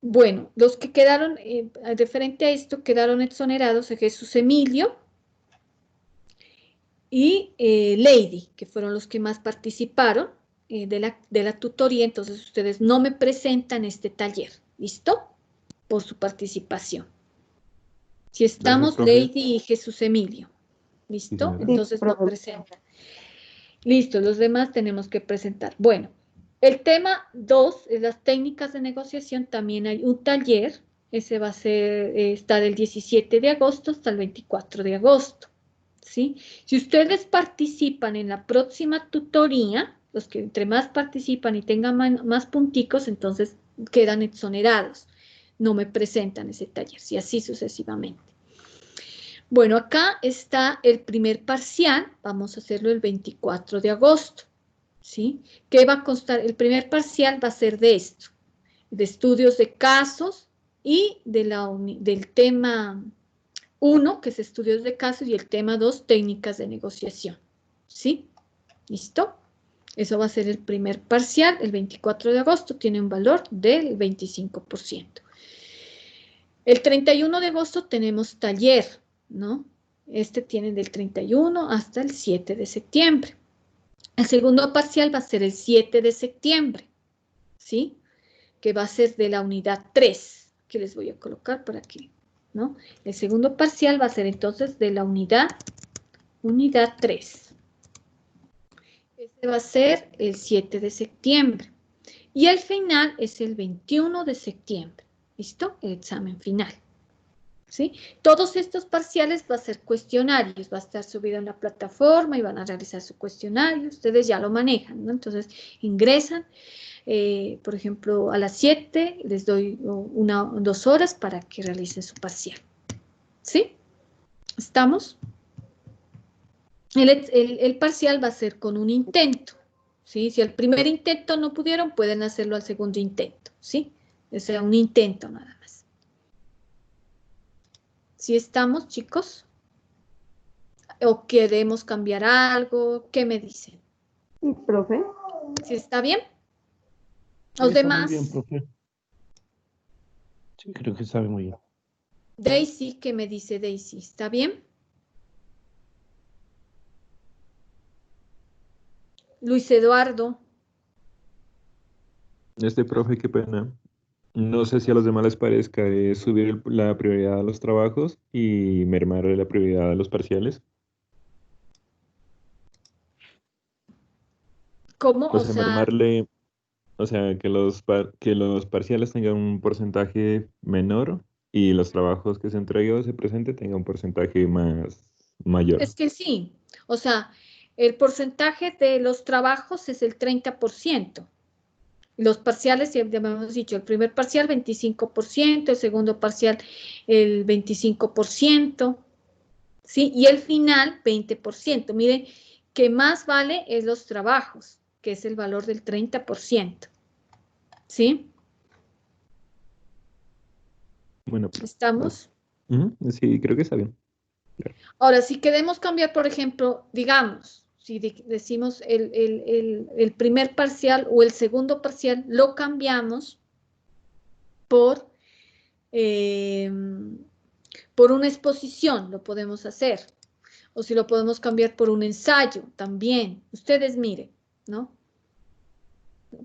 Bueno, los que quedaron, referente a esto, quedaron exonerados a Jesús Emilio y Lady, que fueron los que más participaron de la tutoría. Entonces ustedes no me presentan este taller, ¿listo? Por su participación. Si estamos, Gracias, profe. Lady y Jesús Emilio. ¿Listo? Sí, Entonces lo profe. presentan. Listo, los demás tenemos que presentar. Bueno, el tema 2 es las técnicas de negociación. También hay un taller. Ese va a ser, está del 17 de agosto hasta el 24 de agosto. ¿Sí? Si ustedes participan en la próxima tutoría, los que entre más participan y tengan más punticos, entonces quedan exonerados. No me presentan ese taller, y así sucesivamente. Bueno, acá está el primer parcial, vamos a hacerlo el 24 de agosto, ¿sí? ¿Qué va a constar? El primer parcial va a ser de esto, de estudios de casos y del tema 1, que es estudios de casos, y el tema 2, técnicas de negociación, ¿sí? ¿Listo? Eso va a ser el primer parcial, el 24 de agosto, tiene un valor del 25%. El 31 de agosto tenemos taller, ¿no? Este tiene del 31 hasta el 7 de septiembre. El segundo parcial va a ser el 7 de septiembre, ¿sí? Que va a ser de la unidad 3, que les voy a colocar por aquí, ¿no? El segundo parcial va a ser entonces de la unidad 3. Este va a ser el 7 de septiembre. Y el final es el 21 de septiembre. ¿Listo? El examen final. ¿Sí? Todos estos parciales va a ser cuestionarios, va a estar subido en la plataforma y van a realizar su cuestionario, ustedes ya lo manejan, ¿no? Entonces ingresan, por ejemplo, a las 7 les doy 2 horas para que realicen su parcial, ¿sí? ¿Estamos? El parcial va a ser con un intento, ¿sí? Si el primer intento no pudieron, pueden hacerlo al segundo intento, ¿sí? O sea, un intento nada más. ¿Sí estamos, chicos? ¿O queremos cambiar algo? ¿Qué me dicen? Sí, profe. ¿Sí está bien? Sí, Los está muy bien, demás, profe. Sí, creo que sabe muy bien. Daisy, ¿qué me dice Daisy? ¿Está bien? Luis Eduardo, Profe, qué pena. No sé si a los demás les parezca subir la prioridad a los trabajos y mermarle la prioridad a los parciales. ¿cómo? O O sea, sea, mermarle, o sea, que los parciales tengan un porcentaje menor y los trabajos que se entreguen o se presente tengan un porcentaje mayor. es que sí. O sea, el porcentaje de los trabajos es el 30%. Los parciales, ya hemos dicho, el primer parcial 25%, el segundo parcial el 25%, ¿sí? Y el final 20%. Miren, que más vale es los trabajos, que es el valor del 30%, ¿sí? Bueno, ¿Estamos? sí, creo que está bien. Ahora, si queremos cambiar, por ejemplo, digamos, si decimos el primer parcial o el segundo parcial, lo cambiamos por, eh, por una exposición, lo podemos hacer. O si lo podemos cambiar por un ensayo también. Ustedes miren, ¿no?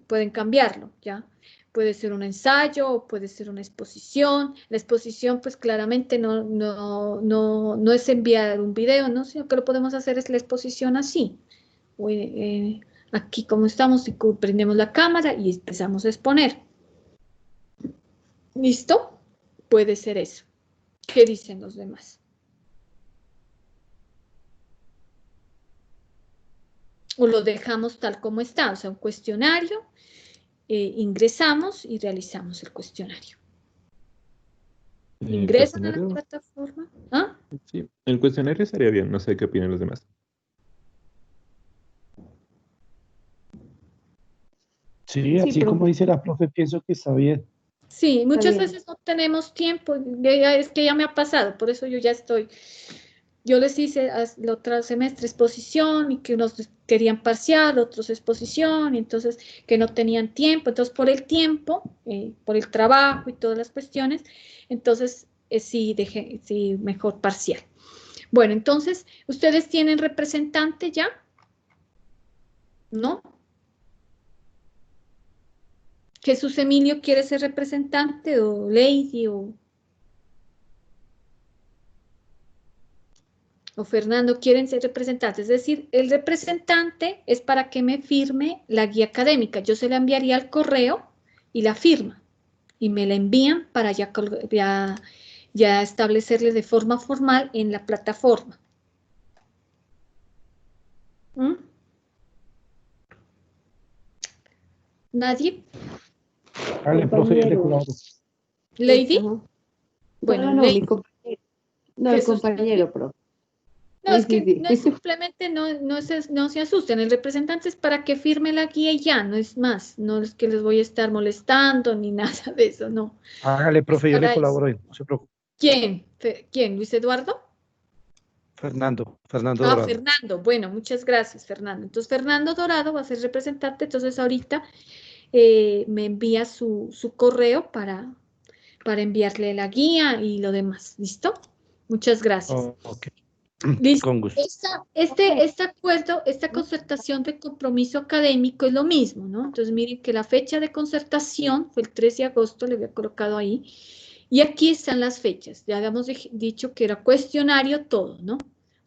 Pueden cambiarlo, ¿ya? Puede ser un ensayo o puede ser una exposición. La exposición, pues claramente no es enviar un video, ¿no? Sino que lo podemos hacer es la exposición así. O, aquí como estamos, prendemos la cámara y empezamos a exponer. ¿Listo? Puede ser eso. ¿Qué dicen los demás? O lo dejamos tal como está, o sea, un cuestionario, ingresamos y realizamos el cuestionario. El Ingresan a la cuestionario, plataforma. ¿Ah? sí, el cuestionario estaría bien, no sé qué opinan los demás. Sí, Sí, así como profe. dice la profe, pienso que está bien. Sí, Está muchas bien. veces no tenemos tiempo, es que ya me ha pasado, por eso yo ya estoy, yo les hice el otro semestre exposición y que unos querían parcial, otros exposición, y entonces que no tenían tiempo, entonces por el tiempo, por el trabajo y todas las cuestiones, entonces sí, mejor parcial. Bueno, entonces, ¿ustedes tienen representante ya? ¿No? ¿Jesús Emilio quiere ser representante o Lady o o Fernando quieren ser representantes. Es decir, el representante es para que me firme la guía académica. Yo se la enviaría al correo y la firma. Y me la envían para ya establecerle de forma formal en la plataforma. ¿Mm? ¿Nadie? Dale, profe, yo le colaboro. ¿Lady? Ajá. Bueno, no, Lady. mi compañero. No, ¿Qué el sucede? compañero, profe. No, Sí, es que sí, no sí. es simplemente no se asusten. El representante es para que firme la guía y ya, no es más. No es que les voy a estar molestando ni nada de eso, no. Hágale, Es profe, yo le para eso. colaboro, no se preocupe. ¿Quién? ¿Quién? ¿Luis Eduardo? Fernando Ah, Dorado. Fernando. Bueno, muchas gracias, Fernando. Entonces, Fernando Dorado va a ser representante. Entonces, ahorita me envía su correo para enviarle la guía y lo demás. ¿Listo? Muchas gracias. Oh, ok, Listo. con gusto. Este acuerdo, esta concertación de compromiso académico es lo mismo, ¿no? Entonces, miren que la fecha de concertación fue el 3 de agosto, le había colocado ahí. Y aquí están las fechas. Ya habíamos dicho que era cuestionario todo, ¿no?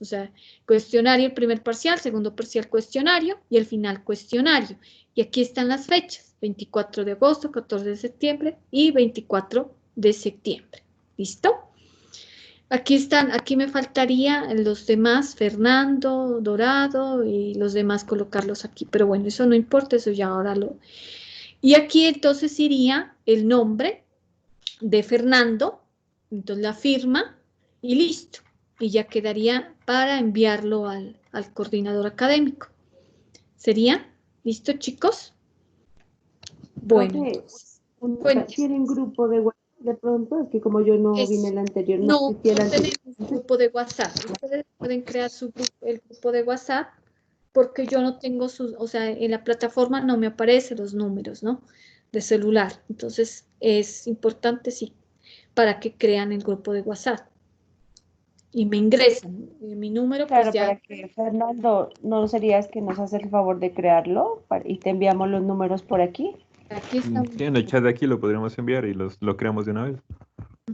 O sea, cuestionario el primer parcial, segundo parcial cuestionario y el final cuestionario. Y aquí están las fechas, 24 de agosto, 14 de septiembre y 24 de septiembre. ¿Listo? Aquí están, aquí me faltaría los demás, Fernando, Dorado y los demás colocarlos aquí. Pero bueno, eso no importa, eso ya ahora lo... Y aquí entonces iría el nombre de Fernando, entonces la firma y listo. Y ya quedaría para enviarlo al coordinador académico. ¿Sería? ¿Listo, chicos? Bueno, Profe, entonces, ¿tienen grupo de WhatsApp de pronto? Es que como yo no vine el anterior, no no, existía el no anterior. tenemos grupo de WhatsApp. Ustedes pueden crear el grupo de WhatsApp porque yo no tengo o sea, en la plataforma no me aparecen los números, ¿no? De celular. Entonces, es importante, sí, para que crean el grupo de WhatsApp y me ingresan. Mi número, pues Claro, ya, para que Fernando, ¿no serías que nos hace el favor de crearlo y te enviamos los números por aquí? aquí está. Sí, en el chat de aquí lo podríamos enviar y lo creamos de una vez.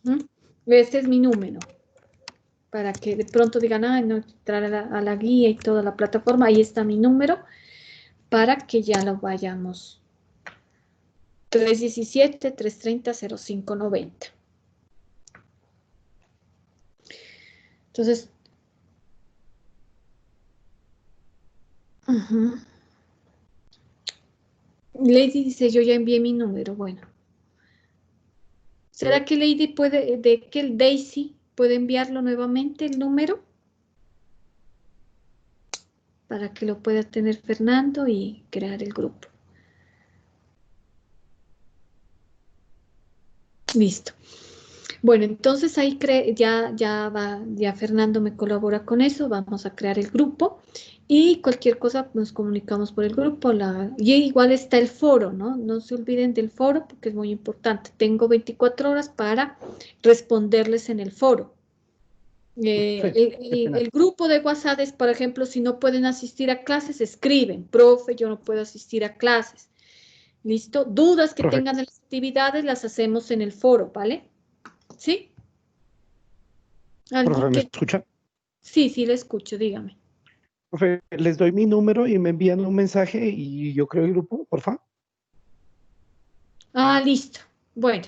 Ujú. Este es mi número. Para que de pronto digan, ay, no, entrar a la guía y toda la plataforma. Ahí está mi número para que ya lo vayamos. 317-330-0590. Entonces, ujú. Lady dice, yo ya envié mi número. Bueno, ¿será que Lady que el Daisy puede enviarlo nuevamente el número? Para que lo pueda tener Fernando y crear el grupo. Listo. Bueno, entonces ahí ya Fernando me colabora con eso, vamos a crear el grupo y cualquier cosa nos comunicamos por el grupo. Y igual está el foro, ¿no? No se olviden del foro porque es muy importante. Tengo 24 horas para responderles en el foro. Profe, qué pena. El grupo de WhatsApp es, por ejemplo, si no pueden asistir a clases, escriben, profe, yo no puedo asistir a clases. ¿Listo? Dudas que Profe, tengan de las actividades las hacemos en el foro, ¿vale? ¿Sí? ¿Alguien profe, ¿me que...? escucha? Sí, sí, le escucho, dígame. Profe, les doy mi número y me envían un mensaje y yo creo el grupo, por favor. Ah, listo. Bueno,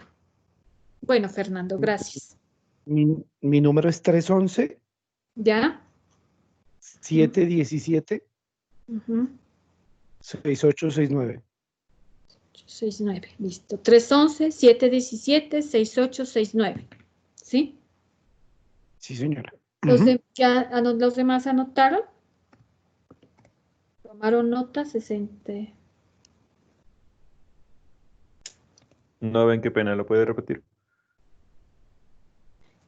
Fernando, gracias. Mi número es ¿Ya? 311-717-6869. Ujú. 69, listo. 311-717-6869. ¿Sí? Sí, señora. Ujú. ¿Los demás anotaron? ¿Tomaron nota? 60. No ven qué pena, ¿lo puede repetir?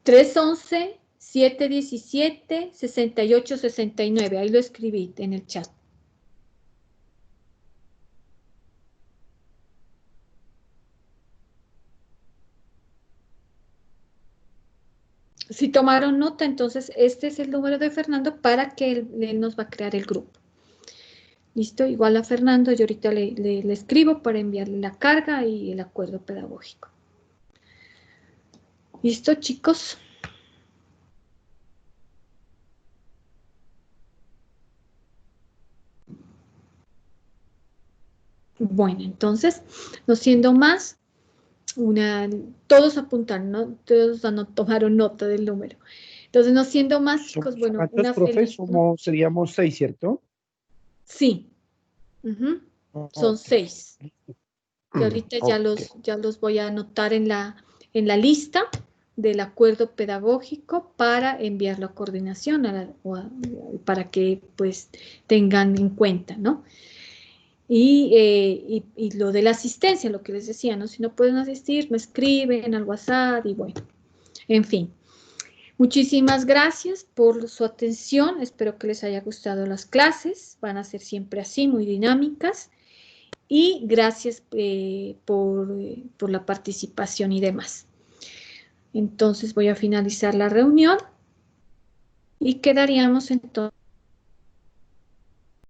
311-717-6869. Ahí lo escribí en el chat. Si tomaron nota, entonces este es el número de Fernando para que él nos va a crear el grupo. Listo, igual a Fernando, yo ahorita le escribo para enviarle la carga y el acuerdo pedagógico. ¿Listo, chicos? Bueno, entonces, no siendo más, todos apuntaron, ¿no? Todos tomaron nota del número. Entonces, no siendo más, chicos, bueno, ¿Cuántos una profes? feliz. Seríamos 6, ¿cierto? Sí. Son 6. Que ahorita ya los voy a anotar en la lista del acuerdo pedagógico para enviarlo a coordinación para que pues tengan en cuenta, ¿no? Y lo de la asistencia, lo que les decía, ¿no? Si no pueden asistir, me escriben al WhatsApp y bueno, en fin. Muchísimas gracias por su atención. Espero que les haya gustado las clases. Van a ser siempre así, muy dinámicas. Y gracias por la participación y demás. Entonces voy a finalizar la reunión y quedaríamos entonces